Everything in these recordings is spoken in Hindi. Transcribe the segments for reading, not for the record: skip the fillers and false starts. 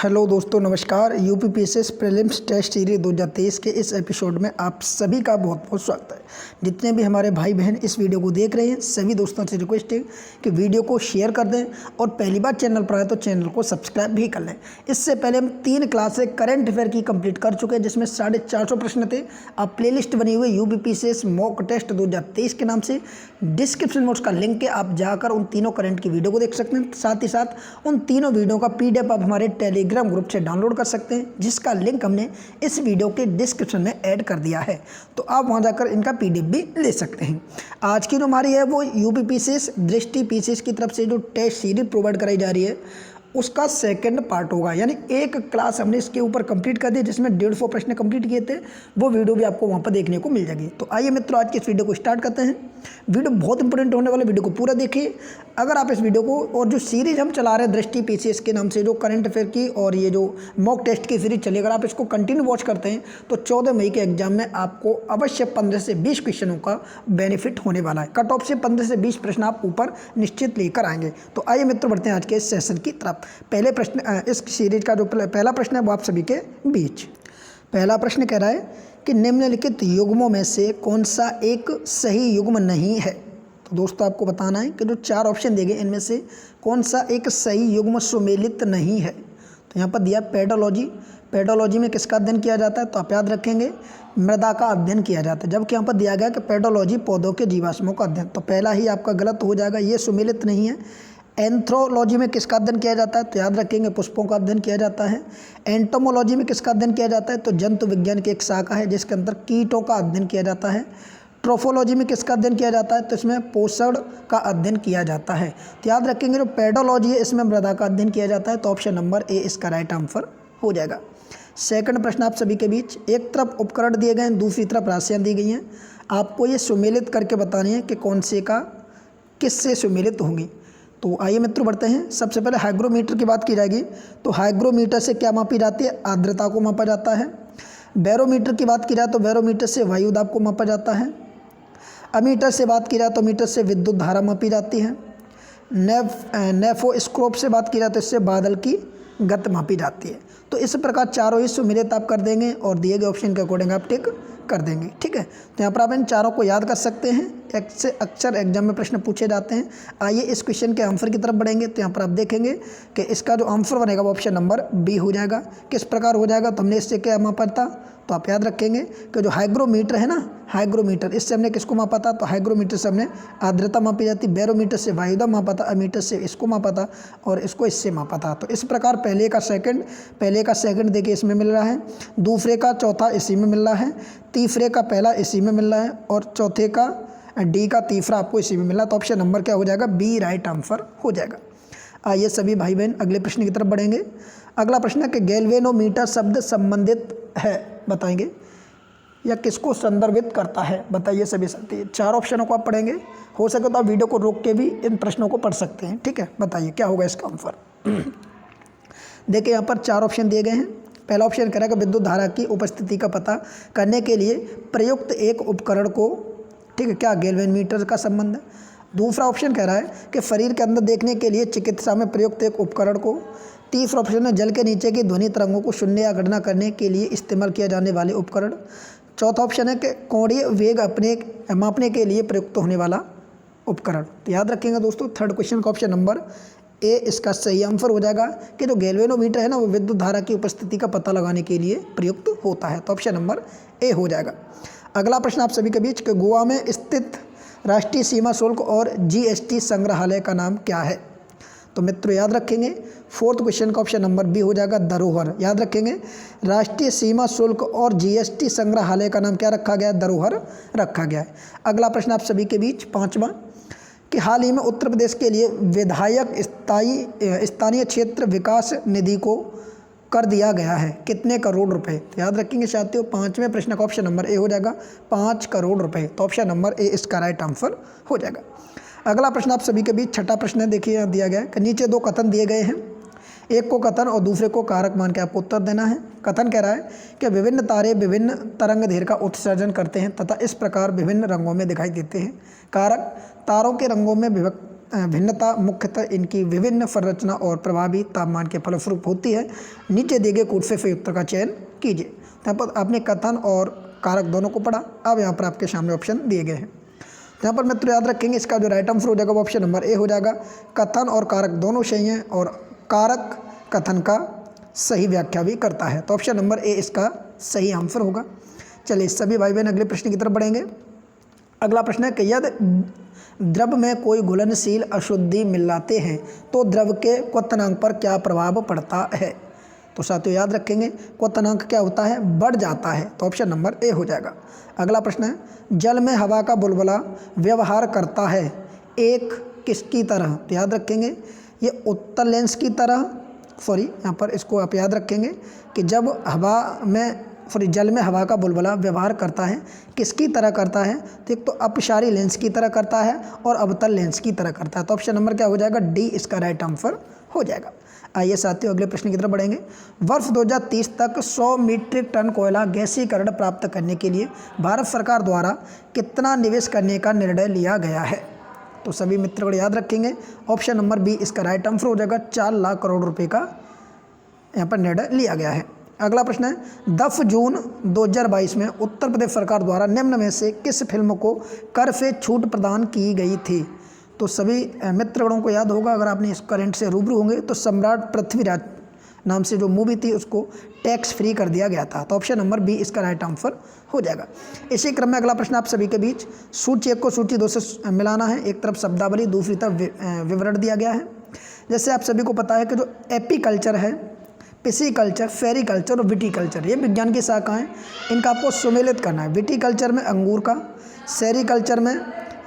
हेलो दोस्तों, नमस्कार। यूपीपीएससी प्रीलिम्स टेस्ट सीरीज 2023 के इस एपिसोड में आप सभी का बहुत बहुत स्वागत है। जितने भी हमारे भाई बहन इस वीडियो को देख रहे हैं सभी दोस्तों से रिक्वेस्ट है कि वीडियो को शेयर कर दें और पहली बार चैनल पर आए तो चैनल को सब्सक्राइब भी कर लें। इससे पहले हम 3 क्लासें करंट अफेयर की कंप्लीट कर चुके हैं, जिसमें 450 प्रश्न थे। आप प्लेलिस्ट बनी हुई यूपीपीएससी मॉक टेस्ट 2023 के नाम से, डिस्क्रिप्शन में उसका लिंक है, आप जाकर उन तीनों करंट की वीडियो को देख सकते हैं। साथ ही साथ उन तीनों वीडियो का PDF आप हमारे टेलीग्राम ग्रुप से डाउनलोड कर सकते हैं, जिसका लिंक हमने इस वीडियो के डिस्क्रिप्शन में ऐड कर दिया है, तो आप वहां जाकर इनका PDF भी ले सकते हैं। आज की जो हमारी है वो यूपीपीएससी दृष्टि पीसीएस की तरफ से जो टेस्ट सीरीज प्रोवाइड कराई जा रही है उसका सेकंड पार्ट होगा। यानी एक क्लास हमने इसके ऊपर कंप्लीट कर दी, जिसमें 150 प्रश्न कंप्लीट किए थे। वो वीडियो भी आपको वहाँ पर देखने को मिल जाएगी। तो आइए मित्रों, आज की इस वीडियो को स्टार्ट करते हैं। वीडियो बहुत इंपॉर्टेंट होने वाला, वीडियो को पूरा देखिए। अगर आप इस वीडियो को और जो सीरीज हम चला रहे हैं दृष्टि पीसीएस के नाम से, जो करंट अफेयर की और ये जो मॉक टेस्ट की सीरीज चली, अगर आप इसको कंटिन्यू वॉच करते हैं तो 14 मई के एग्जाम में आपको अवश्य 15 से 20 क्वेश्चनों का बेनिफिट होने वाला है। कट ऑफ से 15 से 20 प्रश्न आप ऊपर निश्चित लेकर आएंगे। तो आइए मित्रों, बढ़ते हैं आज के इस सेशन की तरफ। पहले प्रश्न, इस सीरीज का जो पहला प्रश्न है वो आप सभी के बीच। पहला प्रश्न कह रहा है कि निम्नलिखित युग्मों में से कौन सा एक सही युग्म नहीं है। तो दोस्तों आपको बताना है कि जो 4 ऑप्शन दिए गए इनमें से कौन सा एक सही युग्म सुमेलित नहीं है। तो यहाँ पर दिया पेडोलॉजी। पेडोलॉजी में किसका अध्ययन किया जाता है, तो आप याद रखेंगे मृदा का अध्ययन किया जाता है। जबकि यहाँ पर दिया गया कि पेडोलॉजी पौधों के जीवाश्मों का अध्ययन, तो पहला ही आपका गलत हो जाएगा, ये सुमेलित नहीं है। एंथ्रोलॉजी में किसका अध्ययन किया जाता है, तो याद रखेंगे पुष्पों का अध्ययन किया जाता है। एंटोमोलॉजी में किसका अध्ययन किया जाता है, तो जंतु विज्ञान की एक शाखा है जिसके अंदर कीटों का अध्ययन किया जाता है। ट्रोफोलॉजी में किसका अध्ययन किया जाता है, तो इसमें पोषण का अध्ययन किया जाता है। तो याद रखेंगे जो पेडोलॉजी है इसमें मृदा का अध्ययन किया जाता है। तो ऑप्शन नंबर ए इसका राइट आंसर हो जाएगा। सेकंड प्रश्न आप सभी के बीच, एक तरफ उपकरण दिए गए हैं, दूसरी तरफ राशियाँ दी गई हैं। आपको ये सुमेलित करके बतानी है कि कौन से का किससे सुमेलित होंगी। तो आइए मित्रों बढ़ते हैं। सबसे पहले हाइग्रोमीटर की बात की जाएगी, तो हाइग्रोमीटर से क्या मापी जाती है, आर्द्रता को मापा जाता है। बैरोमीटर की बात की जाए तो बैरोमीटर से वायु दाब को मापा जाता है। अमीटर से बात की जाए तो मीटर से विद्युत धारा मापी जाती है। नेफोस्कोप से बात की जाए तो इससे बादल की गति मापी जाती है। तो इस प्रकार चारों ही सुमेलित आप कर देंगे और दिए गए ऑप्शन के अकॉर्डिंग आप टिक कर देंगे। ठीक है, तो यहाँ पर आप इन चारों को याद कर सकते हैं, एक से अक्सर एग्जाम में प्रश्न पूछे जाते हैं। आइए इस क्वेश्चन के आंसर की तरफ बढ़ेंगे। तो यहाँ पर आप देखेंगे कि इसका जो आंसर बनेगा वो ऑप्शन नंबर बी हो जाएगा। किस प्रकार हो जाएगा, तो हमने इससे क्या मापा था, तो आप याद रखेंगे कि जो हाइग्रोमीटर है ना, हाइग्रोमीटर इससे हमने किसको मापा था, तो हाइग्रोमीटर से हमने आर्द्रता मापी जाती, बैरोमीटर से वायु दाब मापा था, अमीटर से इसको मापा था और इसको इससे मापा था। तो इस प्रकार पहले का सेकंड देखिए इसमें मिल रहा है, दूसरे का चौथा इसी में मिल रहा है, तीसरे का पहला इसी में मिल रहा है और चौथे का डी का तीसरा आपको इसी में मिल रहा है। तो ऑप्शन नंबर क्या हो जाएगा, बी राइट आंसर हो जाएगा। आइए सभी भाई बहन अगले प्रश्न की तरफ बढ़ेंगे। अगला प्रश्न है कि गैल्वेनोमीटर शब्द संबंधित है, बताएंगे या किसको संदर्भित करता है, बताइए सभी साथी। 4 ऑप्शनों को आप पढ़ेंगे, हो सके तो आप वीडियो को रोक के भी इन प्रश्नों को पढ़ सकते हैं। ठीक है, बताइए क्या होगा इसका आंसर। देखिए यहाँ पर 4 ऑप्शन दिए गए हैं। पहला ऑप्शन कह रहा है कि विद्युत धारा की उपस्थिति का पता करने के लिए प्रयुक्त एक उपकरण को, ठीक है, क्या गैल्वेनोमीटर का संबंध है। दूसरा ऑप्शन कह रहा है कि शरीर के अंदर देखने के लिए चिकित्सा में प्रयुक्त एक उपकरण को। तीसरा ऑप्शन है जल के नीचे की ध्वनि तरंगों को शून्य या गणना करने के लिए इस्तेमाल किया जाने वाले उपकरण। चौथा ऑप्शन है कि कोणीय वेग मापने के लिए प्रयुक्त होने वाला उपकरण। तो याद रखेंगे दोस्तों, थर्ड क्वेश्चन का ऑप्शन नंबर ए इसका सही आंसर हो जाएगा कि जो गैल्वेनोमीटर है ना वो विद्युत धारा की उपस्थिति का पता लगाने के लिए प्रयुक्त होता है। तो ऑप्शन नंबर ए हो जाएगा। अगला प्रश्न आप सभी के बीच कि गोवा में स्थित राष्ट्रीय सीमा शुल्क और GST संग्रहालय का नाम क्या है। तो मित्रों याद रखेंगे, फोर्थ क्वेश्चन का ऑप्शन नंबर बी हो जाएगा, धरोहर। याद रखेंगे राष्ट्रीय सीमा शुल्क और GST संग्रहालय का नाम क्या रखा गया है, धरोहर रखा गया है। अगला प्रश्न आप सभी के बीच पांचवा कि हाल ही में उत्तर प्रदेश के लिए विधायक स्थानीय क्षेत्र विकास निधि को कर दिया गया है कितने करोड़ रुपए। तो याद रखेंगे साथियों, 5वें प्रश्न का ऑप्शन नंबर ए हो जाएगा 5 करोड़ रुपए। तो ऑप्शन नंबर ए इसका राइट आंसर हो जाएगा। अगला प्रश्न आप सभी के बीच छठा प्रश्न है, देखिए यहाँ दिया गया है कि नीचे 2 कथन दिए गए हैं, एक को कथन और दूसरे को कारक मान के आपको उत्तर देना है। कथन कह रहा है कि विभिन्न तारे विभिन्न तरंग दैर्घ्य का उत्सर्जन करते हैं तथा इस प्रकार विभिन्न रंगों में दिखाई देते हैं। कारक तारों के रंगों में भिन्नता मुख्यतः इनकी विभिन्न संरचना और प्रभावी तापमान के फलस्वरूप होती है। नीचे दिए गए कूट से सही उत्तर का चयन कीजिए। यहाँ पर आपने कथन और कारक दोनों को पढ़ा। अब यहाँ पर आपके सामने ऑप्शन दिए गए हैं। यहाँ पर मित्र याद रखेंगे इसका जो राइट आंसर हो जाएगा वो ऑप्शन नंबर ए हो जाएगा। कथन और कारक दोनों सही हैं और कारक कथन का सही व्याख्या भी करता है, तो ऑप्शन नंबर ए इसका सही आंसर होगा। चलिए सभी भाई बहन अगले प्रश्न की तरफ बढ़ेंगे। अगला प्रश्न है कि यदि द्रव में कोई घुलनशील अशुद्धि मिलाते हैं तो द्रव के क्वथनांक पर क्या प्रभाव पड़ता है। तो साथियों याद रखेंगे क्वथनांक क्या होता है, बढ़ जाता है, तो ऑप्शन नंबर ए हो जाएगा। अगला प्रश्न है जल में हवा का बुलबुला व्यवहार करता है एक किसकी तरह। तो याद रखेंगे ये उत्तल लेंस की तरह, यहाँ पर इसको आप याद रखेंगे कि जब जल में हवा का बुलबुला व्यवहार करता है किसकी तरह करता है, तो एक तो अपसारी लेंस की तरह करता है और अवतल लेंस की तरह करता है, तो ऑप्शन नंबर क्या हो जाएगा, डी इसका राइट आंसर हो जाएगा। आइए साथियों अगले प्रश्न की तरफ बढ़ेंगे। वर्ष 2030 तक 100 मीट्रिक टन कोयला गैसीकरण प्राप्त करने के लिए भारत सरकार द्वारा कितना निवेश करने का निर्णय लिया गया है। तो सभी मित्रगण याद रखेंगे ऑप्शन नंबर बी इसका राइट आंसर हो जाएगा। 4 लाख करोड़ रुपए का यहाँ पर निर्णय लिया गया है। अगला प्रश्न है 10 जून 2022 में उत्तर प्रदेश सरकार द्वारा निम्न में से किस फिल्म को कर से छूट प्रदान की गई थी। तो सभी मित्रगणों को याद होगा, अगर आपने इस करंट से रूबरू होंगे तो सम्राट पृथ्वीराज नाम से जो मूवी थी उसको टैक्स फ्री कर दिया गया था, तो ऑप्शन नंबर बी इसका राइट आंसर हो जाएगा। इसी क्रम में अगला प्रश्न आप सभी के बीच सूची 1 को सूची 2 से मिलाना है। एक तरफ शब्दावली, दूसरी तरफ विवरण दिया गया है। जैसे आप सभी को पता है कि जो एपीकल्चर है, पिसीकल्चर, सेरीकल्चर और विटीकल्चर, ये विज्ञान की शाखाएं, इनका आपको सुमेलित करना है। विटीकल्चर में अंगूर का, सेरीकल्चर में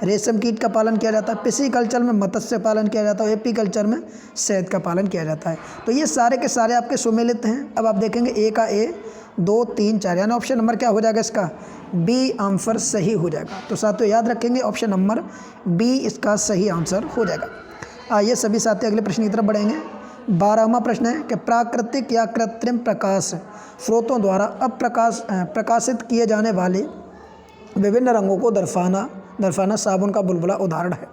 रेशम कीट का पालन किया जाता है, पिसीकल्चर में मत्स्य पालन किया जाता है, एपीकल्चर में शहद का पालन किया जाता है। तो ये सारे के सारे आपके सुमेलित हैं। अब आप देखेंगे ए का ए, 2, 3, 4 यानी ऑप्शन नंबर क्या हो जाएगा इसका, बी आंसर सही हो जाएगा। तो साथियों याद रखेंगे ऑप्शन नंबर बी इसका सही आंसर हो जाएगा। आइए सभी साथी अगले प्रश्न की तरफ बढ़ेंगे। 12वां प्रश्न है कि प्राकृतिक या कृत्रिम प्रकाश स्रोतों द्वारा प्रकाशित किए जाने वाले विभिन्न रंगों को दर्शाना साबुन का बुलबुला उदाहरण है।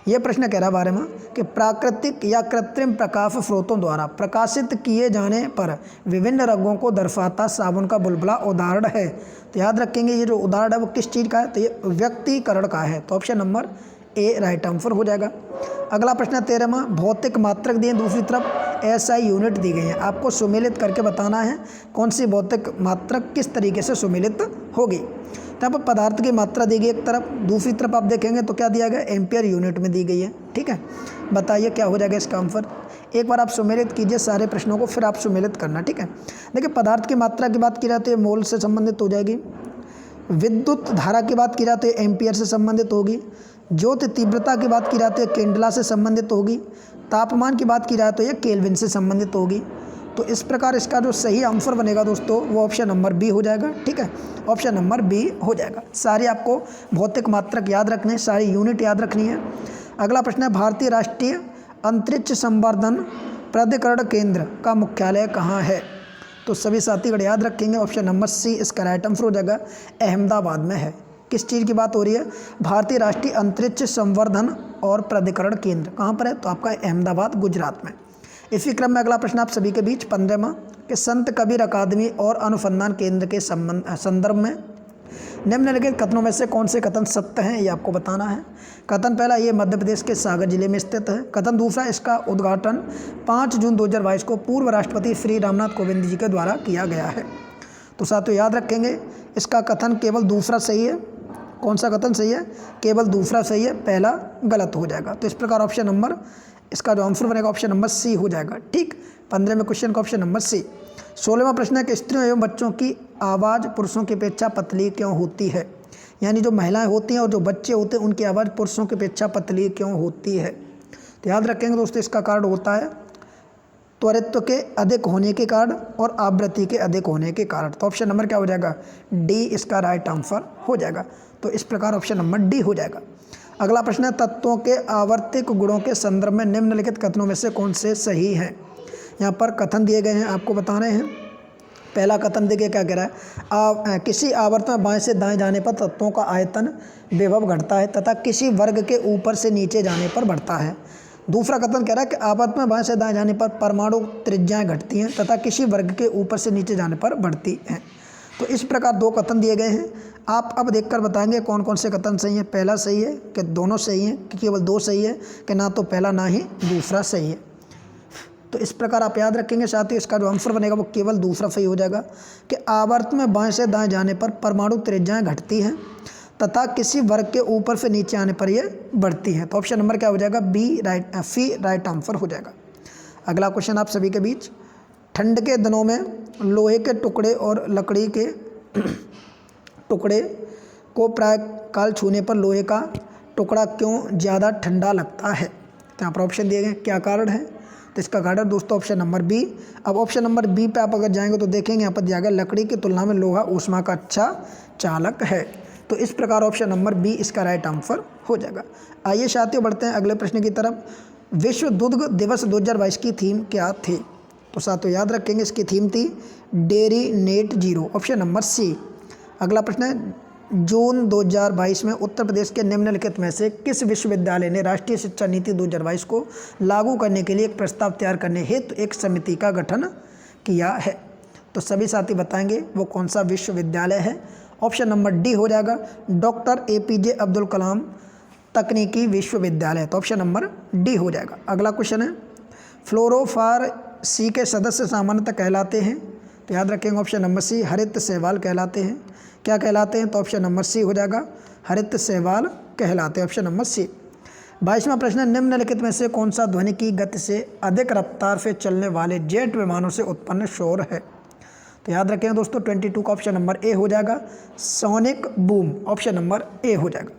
यह प्रश्न कह रहा है बारे में कि प्राकृतिक या कृत्रिम प्रकाश स्रोतों द्वारा प्रकाशित किए जाने पर विभिन्न रंगों को दर्शाता साबुन का बुलबुला उदाहरण है। तो याद रखेंगे ये जो उदाहरण है वो किस चीज़ का है, तो ये व्यक्तिकरण का है, तो option number A right answer हो जाएगा। अगला प्रश्न 13वां भौतिक मात्रक दिए, दूसरी तरफ एसआई यूनिट दी गई है। आपको सुमेलित करके बताना है कौन सी भौतिक मात्रक किस तरीके से सुमेलित होगी। तो यहाँ पर पदार्थ की मात्रा दी गई एक तरफ, दूसरी तरफ आप देखेंगे तो क्या दिया गया, एम्पियर यूनिट में दी गई है। ठीक है, बताइए क्या हो जाएगा इसका आंसर। एक बार आप सुमेलित कीजिए सारे प्रश्नों को, फिर आप सुमेलित करना। ठीक है, देखिए पदार्थ की मात्रा की बात की जाए तो ये मोल से संबंधित हो जाएगी, विद्युत धारा की बात की जाए तो एम्पियर से संबंधित होगी, ज्योति तीव्रता की बात की जाए तो केंडला से संबंधित होगी, तापमान की बात की जाए तो ये केल्विन से संबंधित होगी। तो इस प्रकार इसका जो सही आंसर बनेगा दोस्तों वो ऑप्शन नंबर बी हो जाएगा। ठीक है, ऑप्शन नंबर बी हो जाएगा। सारी आपको भौतिक मात्रक याद रखने, सारी यूनिट याद रखनी है। अगला प्रश्न है भारतीय राष्ट्रीय अंतरिक्ष संवर्धन प्राधिकरण केंद्र का मुख्यालय कहाँ है। तो सभी साथीगण याद रखेंगे ऑप्शन नंबर सी इसका राइट आंसर हो जाएगा, अहमदाबाद में है। किस चीज़ की बात हो रही है, भारतीय राष्ट्रीय अंतरिक्ष संवर्धन और प्राधिकरण केंद्र कहाँ पर है, तो आपका अहमदाबाद गुजरात में। इसी क्रम में अगला प्रश्न आप सभी के बीच 15वां कि संत कबीर अकादमी और अनुसंधान केंद्र के संदर्भ में निम्नलिखित कथनों में से कौन से कथन सत्य हैं, ये आपको बताना है। कथन पहला, ये मध्य प्रदेश के सागर जिले में स्थित है। कथन दूसरा, इसका उद्घाटन 5 जून 2022 को पूर्व राष्ट्रपति श्री रामनाथ कोविंद जी के द्वारा किया गया है। तो साथियों याद रखेंगे इसका कथन केवल दूसरा सही है। कौन सा कथन सही है, केवल दूसरा सही है, पहला गलत हो जाएगा। तो इस प्रकार ऑप्शन नंबर इसका जो आंसर बनेगा ऑप्शन नंबर सी हो जाएगा। ठीक, 15वें क्वेश्चन का ऑप्शन नंबर सी। 16वां प्रश्न है कि स्त्रियों एवं बच्चों की आवाज़ पुरुषों की अपेक्षा पतली क्यों होती है। यानी जो महिलाएं होती हैं और जो बच्चे होते हैं उनकी आवाज़ पुरुषों की अपेक्षा पतली क्यों होती है। तो याद रखेंगे दोस्तों इसका कारण होता है त्वरित्व के अधिक होने के कारण और आवृत्ति के अधिक होने के कारण। तो ऑप्शन नंबर क्या हो जाएगा, डी इसका राइट आंसर हो जाएगा। तो इस प्रकार ऑप्शन नंबर डी हो जाएगा। अगला प्रश्न है तत्वों के आवर्तिक गुणों के संदर्भ में निम्नलिखित कथनों में से कौन से सही हैं। यहाँ पर कथन दिए गए हैं, आपको बताने हैं। पहला कथन देखिए क्या कह रहा है, किसी आवर्त में बाएं से दाएं जाने पर तत्वों का आयतन विभव घटता है तथा किसी वर्ग के ऊपर से नीचे जाने पर बढ़ता है। दूसरा कथन कह रहा है कि आवर्त में बाएं से दाएं जाने पर परमाणु त्रिज्याएं घटती हैं तथा किसी वर्ग के ऊपर से नीचे जाने पर बढ़ती हैं। तो इस प्रकार दो कथन दिए गए हैं। आप अब देखकर बताएंगे कौन कौन से कथन सही है। पहला सही है कि दोनों सही हैं, कि केवल दो सही है, कि ना तो पहला ना ही दूसरा सही है। तो इस प्रकार आप याद रखेंगे। साथ ही इसका जो आंसर बनेगा वो केवल दूसरा सही हो जाएगा कि आवर्त में बाएं से दाएं जाने पर परमाणु त्रिज्याएं घटती हैं तथा किसी वर्ग के ऊपर से नीचे आने पर ये बढ़ती हैं। तो ऑप्शन नंबर क्या हो जाएगा, सी राइट आंसर हो जाएगा। अगला क्वेश्चन आप सभी के बीच, ठंड के दिनों में लोहे के टुकड़े और लकड़ी के टुकड़े को प्राय काल छूने पर लोहे का टुकड़ा क्यों ज़्यादा ठंडा लगता है। तो यहाँ पर ऑप्शन दिए गए, क्या कारण है। तो इसका कारण दोस्तों ऑप्शन नंबर बी। अब ऑप्शन नंबर बी पे आप अगर जाएंगे तो देखेंगे यहाँ पर दिया गया लकड़ी की तुलना में लोहा ऊष्मा का अच्छा चालक है। तो इस प्रकार ऑप्शन नंबर बी इसका राइट आंसर हो जाएगा। आइए साथियों बढ़ते हैं अगले प्रश्न की तरफ। विश्व दुग्ध दिवस 2022 की थीम क्या थी। तो साथियों याद रखेंगे इसकी थीम थी dairy net zero, option number C. अगला प्रश्न है, जून 2022 में उत्तर प्रदेश के निम्नलिखित में से किस विश्वविद्यालय ने राष्ट्रीय शिक्षा नीति 2022 को लागू करने के लिए एक प्रस्ताव तैयार करने हेतु एक समिति का गठन किया है। तो सभी साथी बताएंगे वो कौन सा विश्वविद्यालय है। ऑप्शन नंबर डी हो जाएगा डॉक्टर APJ अब्दुल कलाम तकनीकी विश्वविद्यालय। तो ऑप्शन नंबर डी हो जाएगा। अगला क्वेश्चन है, फ्लोरोफार सी के सदस्य सामान्यतः कहलाते हैं। तो याद रखेंगे ऑप्शन नंबर सी हरित शैवाल कहलाते हैं। क्या कहलाते हैं, तो ऑप्शन नंबर सी हो जाएगा हरित शैवाल कहलाते हैं, ऑप्शन नंबर सी। 22वां प्रश्न है, निम्नलिखित में से कौन सा ध्वनि की गति से अधिक रफ्तार से चलने वाले जेट विमानों से उत्पन्न शोर है। तो याद रखेंगे दोस्तों 22 का ऑप्शन नंबर ए हो जाएगा sonic boom, option number A हो जाएगा।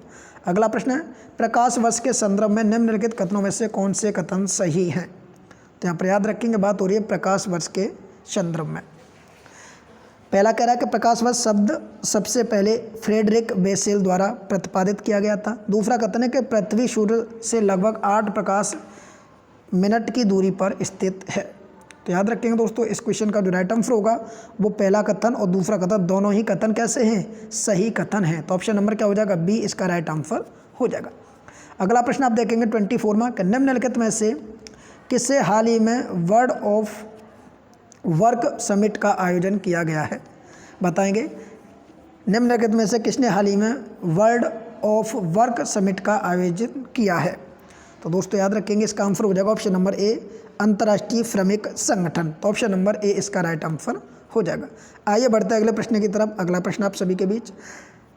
अगला प्रश्न है, प्रकाश वर्ष के संदर्भ में निम्नलिखित कथनों में से कौन से कथन सही हैं। तो यहाँ पर याद रखेंगे बात हो रही है प्रकाश वर्ष के संदर्भ में। पहला कह रहा है कि प्रकाश वर्ष शब्द सबसे पहले फ्रेडरिक बेसेल द्वारा प्रतिपादित किया गया था। दूसरा कथन है कि पृथ्वी सूर्य से लगभग 8 प्रकाश मिनट की दूरी पर स्थित है। तो याद रखेंगे दोस्तों इस क्वेश्चन का जो राइट आंसर होगा वो पहला कथन और दूसरा कथन दोनों ही कथन कैसे हैं, सही कथन हैं। तो ऑप्शन नंबर क्या हो जाएगा, बी इसका राइट आंसर हो जाएगा। अगला प्रश्न आप देखेंगे 24 में, निम्नलिखित में से किसे हाल ही में वर्ल्ड ऑफ वर्क समिट का आयोजन किया गया है। बताएंगे निम्नलिखित में से किसने हाल ही में वर्ल्ड ऑफ वर्क समिट का आयोजन किया है। तो दोस्तों याद रखेंगे इसका आंसर हो जाएगा ऑप्शन नंबर ए अंतर्राष्ट्रीय श्रमिक संगठन। तो ऑप्शन नंबर ए इसका राइट आंसर हो जाएगा। आइए बढ़ते हैं अगले प्रश्न की तरफ। अगला प्रश्न आप सभी के बीच,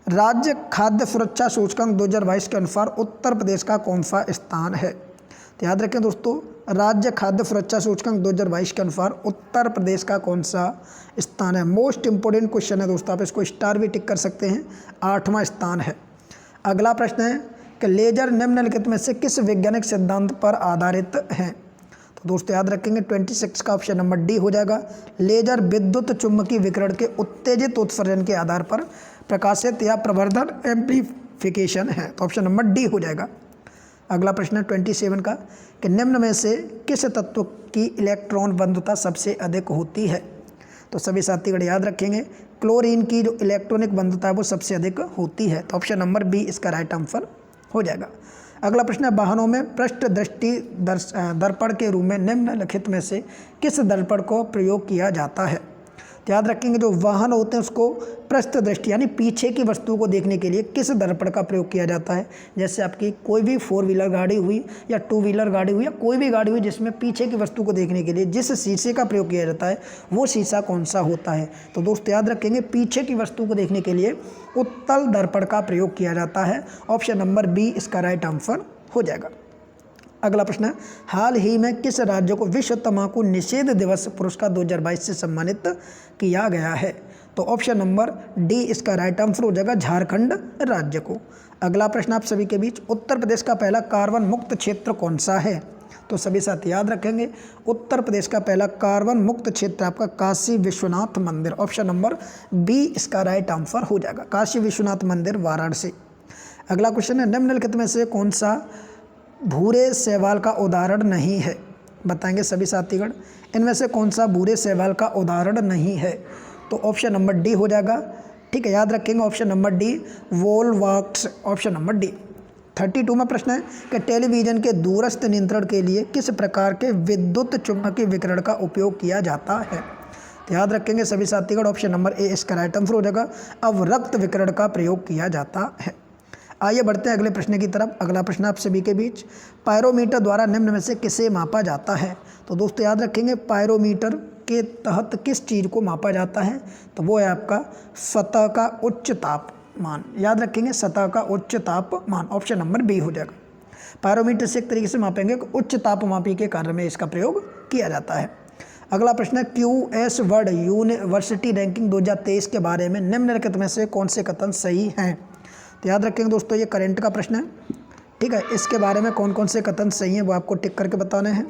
राज्य खाद्य सुरक्षा सूचकांक 2022 के अनुसार उत्तर प्रदेश का कौन सा स्थान है। तो याद रखें दोस्तों राज्य खाद्य सुरक्षा सूचकांक 2022 के अनुसार उत्तर प्रदेश का कौन सा स्थान है। मोस्ट इंपोर्टेंट क्वेश्चन है दोस्तों, आप इसको स्टार भी टिक कर सकते हैं, 8वां स्थान है। अगला प्रश्न है कि लेजर निम्नलिखित में से किस वैज्ञानिक सिद्धांत पर आधारित है। तो दोस्तों याद रखेंगे 26 का ऑप्शन नंबर डी हो जाएगा। लेजर विद्युत चुम्बकीय विकिरण के उत्तेजित उत्सर्जन के आधार पर प्रकाशित या प्रवर्धन एम्प्लीफिकेशन है। तो ऑप्शन नंबर डी हो जाएगा। अगला प्रश्न है 27 का कि निम्न में से किस तत्व की इलेक्ट्रॉन बंधुता सबसे अधिक होती है। तो सभी साथीगण याद रखेंगे क्लोरीन की जो इलेक्ट्रॉनिक बंधुता है वो सबसे अधिक होती है। तो ऑप्शन नंबर बी इसका राइट आंसर हो जाएगा। अगला प्रश्न है वाहनों में पृष्ठ दृष्टि दर्पण के रूप में निम्नलिखित में से किस दर्पण को प्रयोग किया जाता है। तो याद रखेंगे जो वाहन होते हैं उसको पृष्ठ दृष्टि यानी पीछे की वस्तु को देखने के लिए किस दर्पण का प्रयोग किया जाता है। जैसे आपकी कोई भी 4 व्हीलर गाड़ी हुई या 2 व्हीलर गाड़ी हुई या कोई भी गाड़ी हुई जिसमें पीछे की वस्तु को देखने के लिए जिस शीशे का प्रयोग किया जाता है वो शीशा कौन सा होता है। तो दोस्तों याद रखेंगे पीछे की वस्तु को देखने के लिए उत्तल दर्पण का प्रयोग किया जाता है। ऑप्शन नंबर बी इसका राइट आंसर हो जाएगा। अगला प्रश्न है हाल ही में किस राज्य को विश्व तंबाकू निषेध दिवस पुरस्कार 2022 से सम्मानित किया गया है। तो ऑप्शन नंबर डी इसका राइट आंसर हो जाएगा झारखंड राज्य को। अगला प्रश्न आप सभी के बीच, उत्तर प्रदेश का पहला कार्बन मुक्त क्षेत्र कौन सा है। तो सभी साथी याद रखेंगे उत्तर प्रदेश का पहला कार्बन मुक्त क्षेत्र आपका काशी विश्वनाथ मंदिर। ऑप्शन नंबर बी इसका राइट आंसर हो जाएगा, काशी विश्वनाथ मंदिर वाराणसी। अगला क्वेश्चन है निम्नलिखित में से कौन सा भूरे शैवाल का उदाहरण नहीं है। बताएंगे सभी साथीगण इनमें से कौन सा भूरे शैवाल का उदाहरण नहीं है। तो ऑप्शन नंबर डी हो जाएगा। ठीक है, याद रखेंगे option number D Volvox, option number D. 32 में प्रश्न है कि टेलीविज़न के दूरस्थ नियंत्रण के लिए किस प्रकार के विद्युत चुम्बकीय विकिरण का उपयोग किया जाता है। तो याद रखेंगे सभी साथीगण ऑप्शन नंबर ए इसका राइट आंसर हो जाएगा। अवरक्त विकिरण का प्रयोग किया जाता है। आइए बढ़ते हैं अगले प्रश्न की तरफ। अगला प्रश्न आप सभी के बीच, पायरोमीटर द्वारा निम्न में से किसे मापा जाता है। तो दोस्तों याद रखेंगे पायरोमीटर के तहत किस चीज़ को मापा जाता है, तो वो है आपका सतह का उच्च तापमान। याद रखेंगे सतह का उच्च तापमान, ऑप्शन नंबर बी हो जाएगा। पायरोमीटर से एक तरीके से मापेंगे उच्च तापमापी के कार्य में इसका प्रयोग किया जाता है। अगला प्रश्न है QS वर्ल्ड यूनिवर्सिटी रैंकिंग 2023 के बारे में निम्नलिखित में से कौन से कथन सही हैं। तो याद रखेंगे दोस्तों ये करंट का प्रश्न है। ठीक है, इसके बारे में कौन कौन से कथन सही हैं वो आपको टिक करके बताने हैं।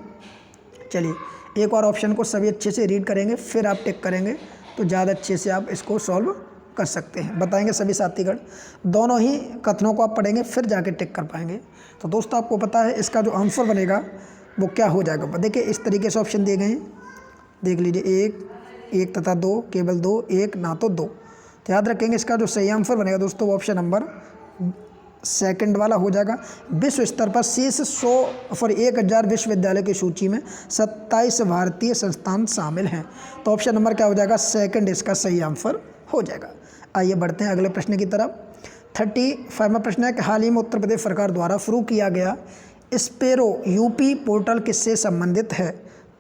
चलिए एक और ऑप्शन को सभी अच्छे से रीड करेंगे फिर आप टिक करेंगे तो ज़्यादा अच्छे से आप इसको सॉल्व कर सकते हैं। बताएंगे सभी साथीगण, दोनों ही कथनों को आप पढ़ेंगे फिर जाके टिक कर पाएंगे। तो दोस्तों आपको पता है इसका जो आंसर बनेगा वो क्या हो जाएगा। देखिए इस तरीके से ऑप्शन दिए गए हैं, देख लीजिए एक तथा दो, केवल दो, एक ना तो दो। तो याद रखेंगे इसका जो सही आंसर बनेगा दोस्तों वो ऑप्शन नंबर सेकंड वाला हो जाएगा। विश्व स्तर पर शीर्ष 1000 विश्वविद्यालय की सूची में 27 भारतीय संस्थान शामिल हैं। तो ऑप्शन नंबर क्या हो जाएगा, सेकंड इसका सही आंसर हो जाएगा। आइए बढ़ते हैं अगले प्रश्न की तरफ। 35वां प्रश्न है कि हाल ही में उत्तर प्रदेश सरकार द्वारा शुरू किया गया स्पेरो यूपी पोर्टल किससे संबंधित है।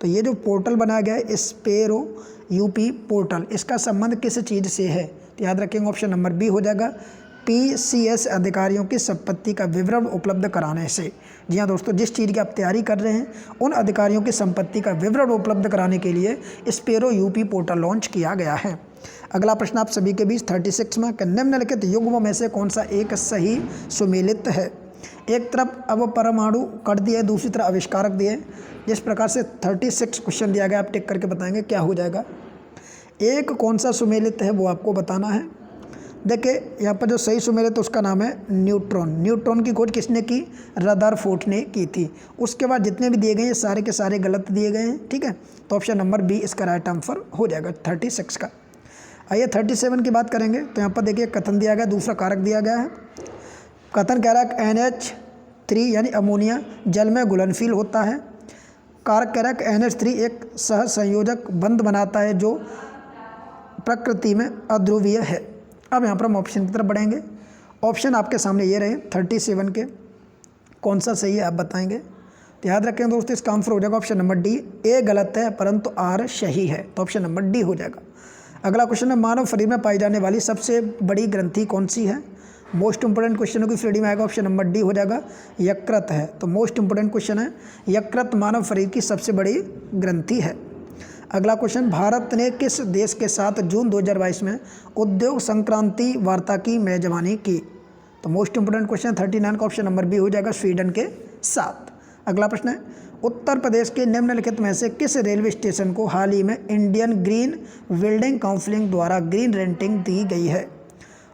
तो ये जो पोर्टल बनाया गया है स्पेरो यूपी पोर्टल, इसका संबंध किस चीज़ से है। तो याद रखेंगे ऑप्शन नंबर बी हो जाएगा, PCS अधिकारियों की संपत्ति का विवरण उपलब्ध कराने से। जी हाँ दोस्तों, जिस चीज़ की आप तैयारी कर रहे हैं उन अधिकारियों की संपत्ति का विवरण उपलब्ध कराने के लिए स्पेरो यूपी पोर्टल लॉन्च किया गया है। अगला प्रश्न आप सभी के बीच 36 में, निम्नलिखित युग्मों में से कौन सा एक सही सुमेलित है। एक तरफ अब परमाणु कर दिए, दूसरी तरफ आविष्कारक दिए। जिस प्रकार से 36 क्वेश्चन दिया गया आप टिक करके बताएंगे क्या हो जाएगा। एक कौन सा सुमेलित है वो आपको बताना है। देखिए यहाँ पर जो सही सुमेलित उसका नाम है न्यूट्रॉन। न्यूट्रॉन की खोज किसने की, रदरफोर्ड ने की थी। उसके बाद जितने भी दिए गए हैं सारे के सारे गलत दिए गए हैं। ठीक है, तो ऑप्शन नंबर बी इसका राइट आंसर हो जाएगा 36 का। आइए 37 की बात करेंगे। तो यहाँ पर देखिए कथन दिया गया, दूसरा कारक दिया गया है। कथन कह रहा है NH3 यानी अमोनिया जल में घुलनशील होता है। कारक कह रहा है कि NH3 एक सहसंयोजक बंध बनाता है जो प्रकृति में अध्रुवीय है। अब यहाँ पर हम ऑप्शन की तरफ बढ़ेंगे। ऑप्शन आपके सामने ये रहे 37 के, कौन सा सही है आप बताएंगे। तो याद रखें दोस्तों इसका आंसर हो जाएगा ऑप्शन नंबर डी। ए गलत है परंतु आर सही है, तो ऑप्शन नंबर डी हो जाएगा। अगला क्वेश्चन है मानव शरीर में पाई जाने वाली सबसे बड़ी ग्रंथि कौन सी है। मोस्ट इंपोर्टेंट क्वेश्चनों की श्रेणी में आएगा, ऑप्शन नंबर डी हो जाएगा, यकृत है। तो मोस्ट इंपोर्टेंट क्वेश्चन है, यकृत मानव शरीर की सबसे बड़ी ग्रंथि है। अगला क्वेश्चन, भारत ने किस देश के साथ जून 2022 में उद्योग संक्रांति वार्ता की मेजबानी की। तो मोस्ट इंपोर्टेंट क्वेश्चन 39 का ऑप्शन नंबर बी हो जाएगा, स्वीडन के साथ। अगला प्रश्न है, उत्तर प्रदेश के निम्नलिखित में से किस रेलवे स्टेशन को हाल ही में इंडियन ग्रीन बिल्डिंग काउंसिल द्वारा ग्रीन रेटिंग दी गई है।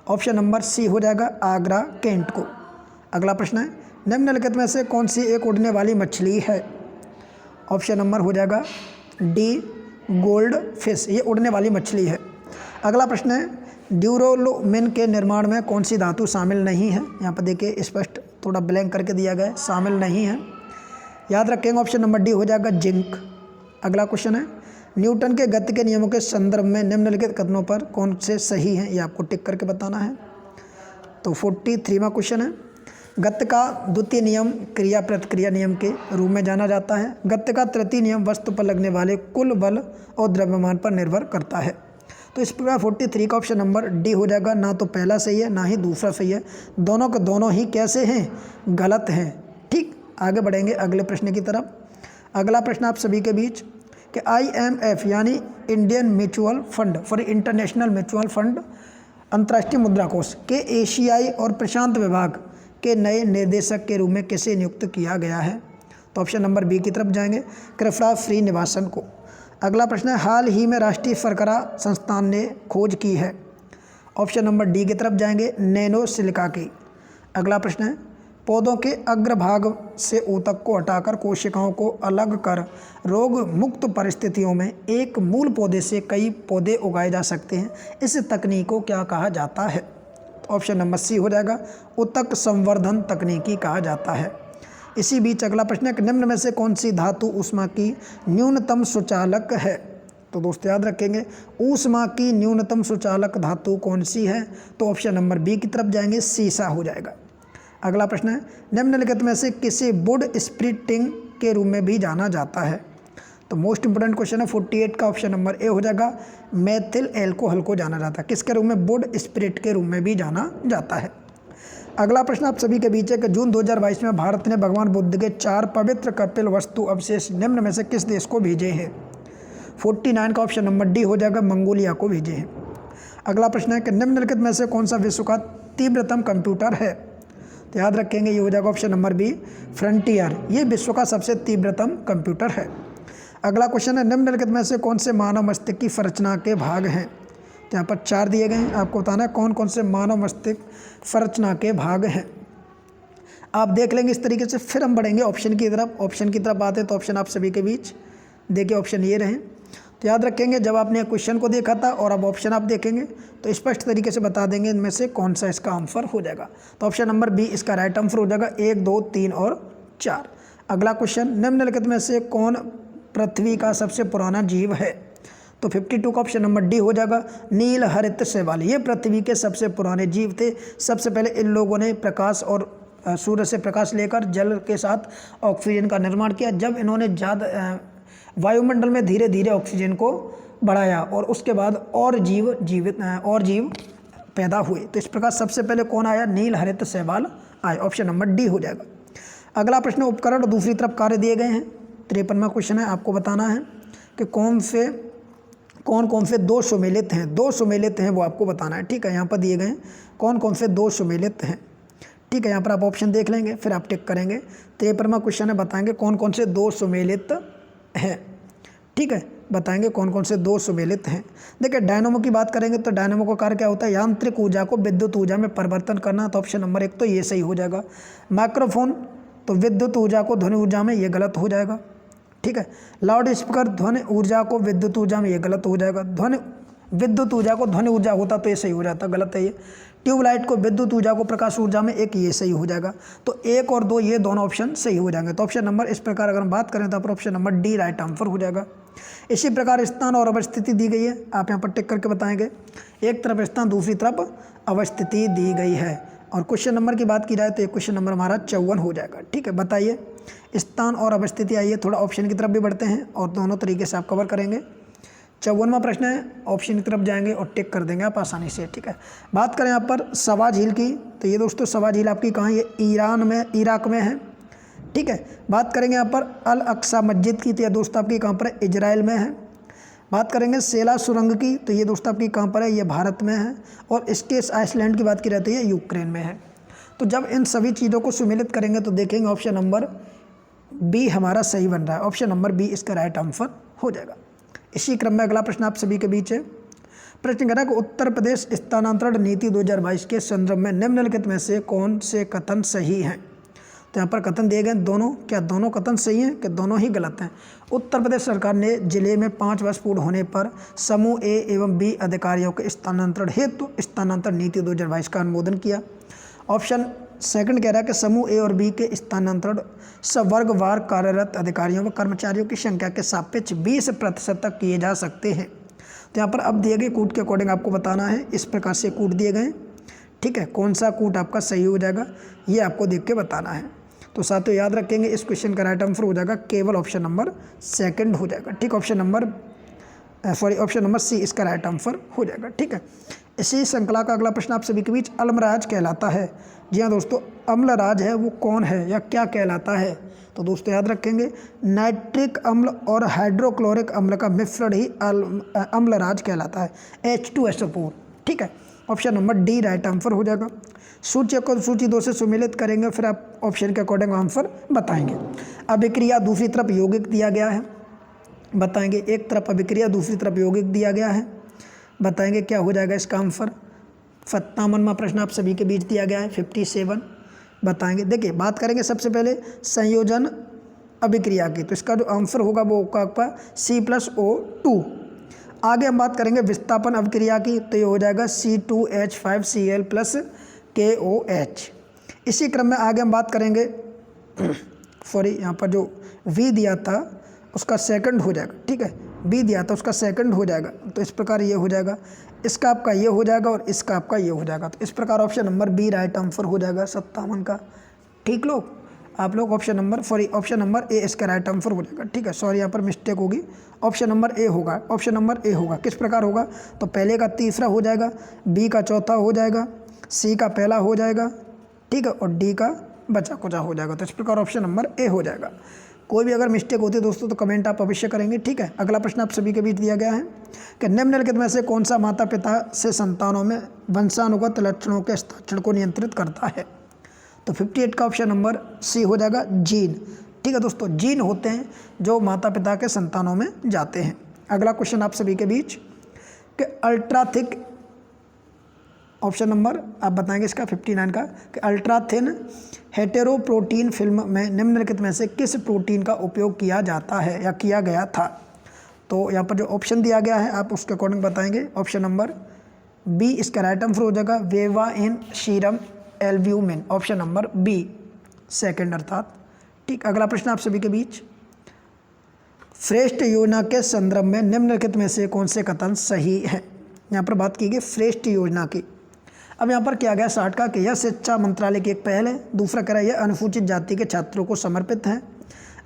ऑप्शन नंबर सी हो जाएगा, आगरा कैंट को। अगला प्रश्न है, निम्नलिखित में से कौन सी एक उड़ने वाली मछली है। ऑप्शन नंबर हो जाएगा डी, गोल्ड फिश, ये उड़ने वाली मछली है। अगला प्रश्न है, ड्यूरोलुमिन के निर्माण में कौन सी धातु शामिल नहीं है। यहाँ पर देखिए स्पष्ट थोड़ा ब्लैंक करके दिया गया है, शामिल नहीं है। याद रखेंगे ऑप्शन नंबर डी हो जाएगा, जिंक। अगला क्वेश्चन है, न्यूटन के गति के नियमों के संदर्भ में निम्नलिखित कथनों पर कौन से सही हैं, ये आपको टिक करके बताना है। तो 43वां क्वेश्चन है, गति का द्वितीय नियम क्रिया प्रतिक्रिया नियम के रूप में जाना जाता है। गति का तृतीय नियम वस्तु पर लगने वाले कुल बल और द्रव्यमान पर निर्भर करता है। तो इस प्रकार 43 का ऑप्शन नंबर डी हो जाएगा। ना तो पहला सही है ना ही दूसरा सही है, दोनों के दोनों ही कैसे हैं, गलत हैं। ठीक, आगे बढ़ेंगे अगले प्रश्न की तरफ। अगला प्रश्न आप सभी के बीच कि IMF यानी Indian mutual fund for international mutual fund अंतर्राष्ट्रीय मुद्रा कोष के एशियाई और प्रशांत विभाग के नए निर्देशक के रूप में किसे नियुक्त किया गया है। तो ऑप्शन नंबर बी की तरफ जाएंगे, कृपया श्रीनिवासन को। अगला प्रश्न है, हाल ही में राष्ट्रीय शर्करा संस्थान ने खोज की है। ऑप्शन नंबर डी की तरफ जाएंगे, नैनो सिलिका की। अगला प्रश्न है, पौधों के अग्रभाग से ऊतक को हटाकर कोशिकाओं को अलग कर रोग मुक्त परिस्थितियों में एक मूल पौधे से कई पौधे उगाए जा सकते हैं। इस तकनीक को क्या कहा जाता है? ऑप्शन नंबर सी हो जाएगा, ऊतक संवर्धन तकनीकी कहा जाता है। इसी बीच अगला प्रश्न है कि निम्न में से कौन सी धातु ऊष्मा की न्यूनतम सुचालक है? तो दोस्तों याद रखेंगे, ऊष्मा की न्यूनतम सुचालक धातु कौन सी है? तो ऑप्शन नंबर बी की तरफ जाएंगे, सीसा हो जाएगा। अगला प्रश्न है, निम्नलिखित में से किसे वुड स्प्लिटिंग के रूप में भी जाना जाता है? तो मोस्ट इंपोर्टेंट क्वेश्चन है 48 का ऑप्शन नंबर ए हो जाएगा, मेथिल एल्कोहल को जाना जाता है। किसके रूप में? वुड स्प्लिट के रूप में भी जाना जाता है। अगला प्रश्न आप सभी के बीच है कि जून 2022 में भारत ने भगवान बुद्ध के 4 पवित्र कपिल वस्तु अवशेष निम्न में से किस देश को भेजे हैं? 49 का ऑप्शन नंबर डी हो जाएगा, मंगोलिया को भेजे हैं। अगला प्रश्न है कि निम्नलिखित में से कौन सा विश्व का तीव्रतम कंप्यूटर है? तो याद रखेंगे ये हो जाएगा ऑप्शन नंबर बी, फ्रंटियर। ये विश्व का सबसे तीव्रतम कंप्यूटर है। अगला क्वेश्चन है, निम्नलिखित में से कौन से मानव मस्तिष्क की संरचना के भाग हैं? तो यहाँ पर 4 दिए गए हैं, आपको बताना है कौन कौन से मानव मस्तिष्क संरचना के भाग हैं। आप देख लेंगे इस तरीके से, फिर हम बढ़ेंगे ऑप्शन की तरफ। ऑप्शन की तरफ आते हैं तो ऑप्शन आप सभी के बीच देखिए, ऑप्शन ये रहे। तो याद रखेंगे, जब आपने क्वेश्चन को देखा था और अब ऑप्शन आप देखेंगे तो स्पष्ट तरीके से बता देंगे इनमें से कौन सा इसका आंसर हो जाएगा। तो ऑप्शन नंबर बी इसका राइट आंसर हो जाएगा, 1, 2, 3 और 4। अगला क्वेश्चन, निम्नलिखित में से कौन पृथ्वी का सबसे पुराना जीव है? तो 52 का ऑप्शन नंबर डी हो जाएगा, नील हरित शैवाल। ये पृथ्वी के सबसे पुराने जीव थे। सबसे पहले इन लोगों ने प्रकाश और सूर्य से प्रकाश लेकर जल के साथ ऑक्सीजन का निर्माण किया। जब इन्होंने ज़्यादा वायुमंडल में धीरे धीरे ऑक्सीजन को बढ़ाया और उसके बाद और जीव पैदा हुए। तो इस प्रकार सबसे पहले कौन आया? नील हरित शैवाल आए। ऑप्शन नंबर डी हो जाएगा। अगला प्रश्न, उपकरण दूसरी तरफ कार्य दिए गए हैं। 53वां क्वेश्चन है, आपको बताना है कि कौन कौन से 2 सुमेलित हैं। 2 सुमेलित हैं वो आपको बताना है। ठीक है, यहाँ पर दिए गए हैं कौन कौन से 2 सुमेलित हैं। ठीक है, यहाँ पर आप ऑप्शन देख लेंगे, फिर आप टिक करेंगे। 53वां क्वेश्चन है, बताएंगे कौन कौन से 2 सुमेलित हैं। ठीक है, बताएंगे कौन कौन से 2 सुमेलित हैं। देखिए, डायनामो की बात करेंगे तो डायनामो का कार्य क्या होता है? यांत्रिक ऊर्जा को विद्युत ऊर्जा में परिवर्तन करना। तो ऑप्शन नंबर 1 तो ये सही हो जाएगा। माइक्रोफोन तो विद्युत ऊर्जा को ध्वनि ऊर्जा में, ये गलत हो जाएगा। ठीक है, लाउड स्पीकर ध्वनि ऊर्जा को विद्युत ऊर्जा में, ये गलत हो जाएगा। विद्युत ऊर्जा को ध्वनि ऊर्जा होता तो ये सही हो जाता, गलत है ये। ट्यूबलाइट को विद्युत ऊर्जा को प्रकाश ऊर्जा में, एक ये सही हो जाएगा। तो 1 और 2 ये दोनों ऑप्शन सही हो जाएंगे। तो ऑप्शन नंबर इस प्रकार अगर हम बात करें तो option number D right answer हो जाएगा। इसी प्रकार स्थान और अवस्थिति दी गई है, आप यहाँ पर टिक करके बताएंगे। एक तरफ स्थान, दूसरी तरफ अवस्थिति दी गई है। और क्वेश्चन नंबर की बात की जाए तो ये क्वेश्चन नंबर हमारा 54 हो जाएगा। ठीक है, बताइए स्थान और अवस्थिति। आइए थोड़ा ऑप्शन की तरफ भी बढ़ते हैं और दोनों तरीके से आप कवर करेंगे। 54वां प्रश्न है, ऑप्शन की तरफ जाएंगे और टिक कर देंगे आप आसानी से। ठीक है, बात करें यहाँ पर सवा झील की, तो ये दोस्तों सवा झील आपकी कहाँ है? ये इराक में है। ठीक है, बात करेंगे यहाँ पर अल अक्सा मस्जिद की, तो ये दोस्तों आपकी कहाँ पर है? इजराइल में है। बात करेंगे सेला सुरंग की, तो ये दोस्तों आपकी कहाँ पर है? ये भारत में है। और स्केस आइसलैंड की बात की जाती है, यूक्रेन में है। तो जब इन सभी चीज़ों को सुमेलित करेंगे तो देखेंगे ऑप्शन नंबर बी हमारा सही बन रहा है। ऑप्शन नंबर बी इसका राइट आंसर हो जाएगा। इसी क्रम में अगला प्रश्न आप सभी के बीच है। प्रश्न कह रहा है कि उत्तर प्रदेश स्थानांतरण नीति 2022 के संदर्भ में निम्नलिखित में से कौन से कथन सही हैं? तो यहाँ पर कथन दिए गए दोनों, क्या दोनों कथन सही हैं कि दोनों ही गलत हैं? उत्तर प्रदेश सरकार ने जिले में 5 वर्ष पूर्ण होने पर समूह ए एवं बी अधिकारियों के स्थानांतरण हेतु स्थानांतरण नीति 2022 का अनुमोदन किया। ऑप्शन सेकंड कह रहा है कि समूह ए और बी के स्थानांतरण सवर्गवार कार्यरत अधिकारियों व कर्मचारियों की संख्या के सापेक्ष 20% तक किए जा सकते हैं। तो यहाँ पर अब दिए गए कूट के अकॉर्डिंग आपको बताना है। इस प्रकार से कूट दिए गए। ठीक है, कौन सा कूट आपका सही हो जाएगा ये आपको देख के बताना है। तो साथियों याद रखेंगे इस क्वेश्चन का राइट आंसर हो जाएगा केवल ऑप्शन नंबर सेकंड हो जाएगा। ठीक, ऑप्शन नंबर सी इसका राइट आंसर हो जाएगा। ठीक है, इसी श्रृंखला का अगला प्रश्न आप सभी के बीच अम्लराज कहलाता है। जी हाँ दोस्तों, अम्लराज है वो कौन है या क्या कहलाता है? तो दोस्तों याद रखेंगे नाइट्रिक अम्ल और हाइड्रोक्लोरिक अम्ल का मिश्रण ही अम्लराज कहलाता है, H2SO4। ठीक है, option number D right answer हो जाएगा। सूची को सूची 2 से सुमेलित करेंगे, फिर आप ऑप्शन के अकॉर्डिंग आंसर बताएंगे। अभिक्रिया दूसरी तरफ यौगिक दिया गया है, बताएंगे। एक तरफ अभिक्रिया दूसरी तरफ यौगिक दिया गया है, बताएंगे क्या हो जाएगा इसका आंसर। 57वां प्रश्न आप सभी के बीच दिया गया है 57। बताएंगे। देखिए बात करेंगे सबसे पहले संयोजन अभिक्रिया की, तो इसका जो आंसर होगा वो आपका C+O2। आगे हम बात करेंगे विस्थापन अभिक्रिया की, तो ये हो जाएगा C2H5Cl + KOH। इसी क्रम में आगे हम बात करेंगे सॉरी यहाँ पर जो V दिया था उसका सेकंड हो जाएगा, ठीक है, B दिया था उसका सेकंड हो जाएगा, तो इस प्रकार ये हो जाएगा, इसका आपका ये हो जाएगा और इसका आपका ये हो जाएगा। तो इस प्रकार option number B right answer हो जाएगा 57 का। ठीक लोग, आप लोग ऑप्शन नंबर ए इसका राइट आंसर हो जाएगा। ठीक है, सॉरी यहाँ पर मिस्टेक होगी, ऑप्शन नंबर ए होगा, ऑप्शन नंबर ए होगा। किस प्रकार होगा, तो पहले का तीसरा हो जाएगा, बी का चौथा हो जाएगा, सी का पहला हो जाएगा, ठीक है, और डी का बचा कुचा हो जाएगा। तो इस प्रकार ऑप्शन नंबर ए हो जाएगा। कोई भी अगर मिस्टेक होती है दोस्तों तो कमेंट आप अवश्य करेंगे। ठीक है, अगला प्रश्न आप सभी के बीच दिया गया है कि निम्नलिखित में से कौन सा माता पिता से संतानों में वंशानुगत लक्षणों के हस्ताक्षर को नियंत्रित करता है। तो 58 का ऑप्शन नंबर सी हो जाएगा, जीन। ठीक है दोस्तों, जीन होते हैं जो माता पिता के संतानों में जाते हैं। अगला क्वेश्चन आप सभी के बीच कि अल्ट्रा थिक, ऑप्शन नंबर आप बताएंगे इसका 59 का कि अल्ट्रा थिन हेटेरोप्रोटीन फिल्म में निम्नलिखित में से किस प्रोटीन का उपयोग किया जाता है या किया गया था। तो यहाँ पर जो ऑप्शन दिया गया है आप उसके अकॉर्डिंग बताएंगे। ऑप्शन नंबर बी इसका राइट आंसर हो जाएगा, वेवा in serum albumin, option number B second अर्थात। ठीक, अगला प्रश्न आप सभी के बीच, श्रेष्ठ योजना के संदर्भ में निम्नलिखित में से कौन से कथन सही है। यहाँ पर बात की गई श्रेष्ठ योजना की। अब यहाँ पर किया गया 60 का कि यह शिक्षा मंत्रालय की एक पहल है, दूसरा कह रहा है यह अनुसूचित जाति के छात्रों को समर्पित है।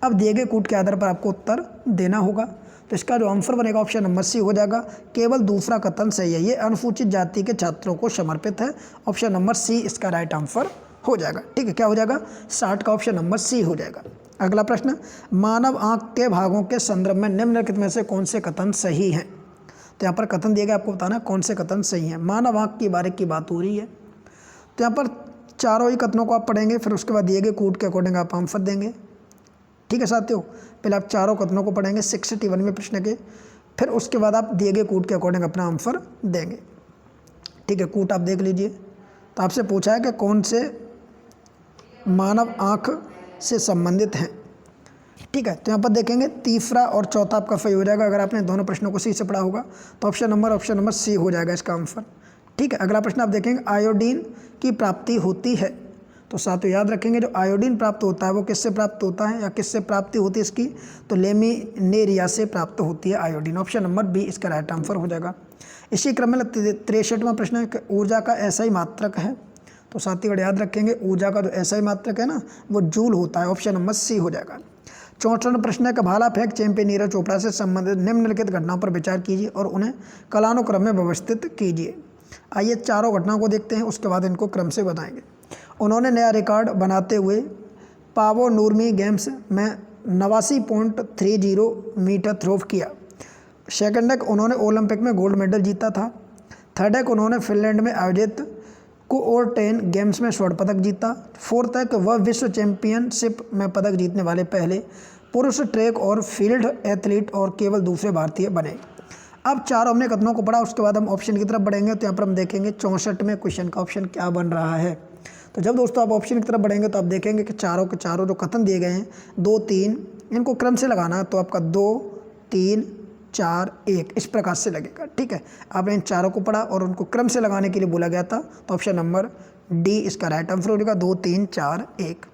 अब दिए गए कूट के आधार पर आपको उत्तर देना होगा। तो इसका जो आंसर बनेगा ऑप्शन नंबर सी हो जाएगा, केवल दूसरा कथन सही है, ये अनुसूचित जाति के छात्रों को समर्पित है। ऑप्शन नंबर सी इसका राइट आंसर हो जाएगा। ठीक है, क्या हो जाएगा, 60 का ऑप्शन नंबर सी हो जाएगा। अगला प्रश्न, मानव आँख के भागों के संदर्भ में निम्नलिखित में से कौन से कथन सही हैं। तो यहाँ पर कथन दिए गए, आपको बताना कौन से कथन सही हैं। मानव आँख के बारे की बात हो रही है, तो यहाँ पर चारों ही कथनों को आप पढ़ेंगे, फिर उसके बाद दिए गए कूट के अकॉर्डिंग आप आंसर देंगे। ठीक है साथियों, पहले आप चारों कथनों को पढ़ेंगे 61वें प्रश्न के, फिर उसके बाद आप दिए गए कूट के अकॉर्डिंग अपना आंसर देंगे। ठीक है, कूट आप देख लीजिए। तो आपसे पूछा है कि कौन से मानव आँख से संबंधित हैं। ठीक है, तो यहाँ पर देखेंगे तीसरा और चौथा आपका सही हो जाएगा अगर आपने दोनों प्रश्नों को सही से पढ़ा होगा। तो ऑप्शन नंबर सी हो जाएगा इसका आंसर। ठीक है, अगला प्रश्न आप देखेंगे, आयोडीन की प्राप्ति होती है। तो साथियों याद रखेंगे, जो आयोडीन प्राप्त होता है वो किससे प्राप्त होता है या किससे प्राप्ति होती है इसकी, तो लेमिनेरिया से प्राप्त होती है आयोडीन। ऑप्शन नंबर बी इसका राइट आंसर हो जाएगा। इसी क्रम में 63वां प्रश्न है कि ऊर्जा का ऐसा ही मात्रक है। तो साथियों याद रखेंगे, ऊर्जा का जो ऐसा ही मात्रक है ना वो जूल होता है। ऑप्शन नंबर सी हो जाएगा। 64वां प्रश्न है कि भाला फेंक चैंपियन नीरज चोपड़ा से संबंधित निम्नलिखित घटनाओं पर विचार कीजिए और उन्हें कालानुक्रम में व्यवस्थित कीजिए। आइए चारों घटनाओं को देखते हैं, उसके बाद इनको क्रम से बताएंगे। उन्होंने नया रिकॉर्ड बनाते हुए पावो नूरमी गेम्स में 89.30 मीटर थ्रो किया। सेकंड है उन्होंने ओलंपिक में गोल्ड मेडल जीता था। थर्ड है उन्होंने फिनलैंड में आयोजित कोओर्टेन गेम्स में स्वर्ण पदक जीता। फोर्थ है कि वह विश्व चैंपियनशिप में पदक जीतने वाले पहले पुरुष ट्रैक और फील्ड एथलीट और केवल दूसरे भारतीय बने। अब चारों हमने कथनों को पढ़ा, उसके बाद हम ऑप्शन की तरफ बढ़ेंगे। तो यहाँ पर हम देखेंगे 64वें क्वेश्चन का ऑप्शन क्या बन रहा है। तो जब दोस्तों आप ऑप्शन की तरफ बढ़ेंगे तो आप देखेंगे कि चारों के चारों जो कथन दिए गए हैं 2, 3, इनको क्रम से लगाना है। तो आपका 2, 3, 4, 1 इस प्रकार से लगेगा। ठीक है, आपने इन चारों को पढ़ा और उनको क्रम से लगाने के लिए बोला गया था। तो ऑप्शन नंबर डी इसका राइट आंसर हो जाएगा, 2, 3, 4, 1।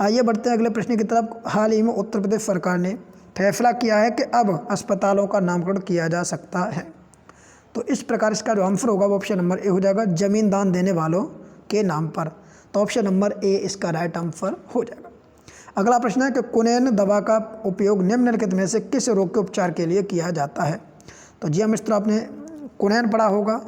आइए बढ़ते हैं अगले प्रश्न की तरफ। हाल ही में उत्तर प्रदेश सरकार ने फैसला किया है कि अब अस्पतालों का नामकरण किया जा सकता है। तो इस प्रकार इसका जो आंसर होगा वो ऑप्शन नंबर ए हो जाएगा, जमीन दान देने वालों के नाम पर। तो ऑप्शन नंबर ए इसका राइट आंसर हो जाएगा। अगला प्रश्न है कि कुनैन दवा का उपयोग निम्नलिखित में से किस रोग के उपचार के लिए किया जाता है। तो जी हम इस तरह आपने कुनैन पढ़ा होगा,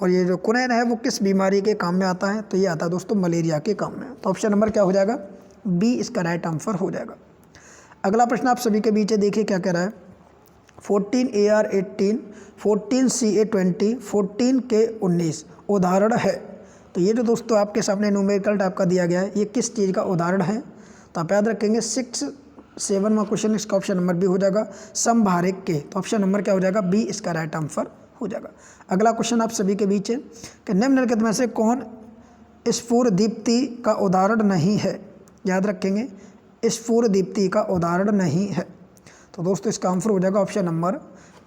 और ये जो कुनैन है वो किस बीमारी के काम में आता है, तो ये आता है दोस्तों मलेरिया के काम में। तो ऑप्शन नंबर क्या हो जाएगा, बी इसका राइट आंसर हो जाएगा। अगला प्रश्न आप सभी के बीच है, देखिए क्या कह रहा है। 14AR18, 14CA20, 14K19 उदाहरण है। तो ये जो दोस्तों आपके सामने न्यूमेरिकल टाइप का दिया गया है, ये किस चीज़ का उदाहरण है। तो आप याद रखेंगे 67वां क्वेश्चन इसका ऑप्शन नंबर बी हो जाएगा, समभारिक के। तो ऑप्शन नंबर क्या हो जाएगा, बी इसका राइट आंसर हो जाएगा। अगला क्वेश्चन आप सभी के बीच है कि निम्नलिखित में से कौन स्फुरदीप्ति का उदाहरण नहीं है। याद रखेंगे, स्फुरदीप्ति का उदाहरण नहीं है। तो दोस्तों इसका आंसर हो जाएगा ऑप्शन नंबर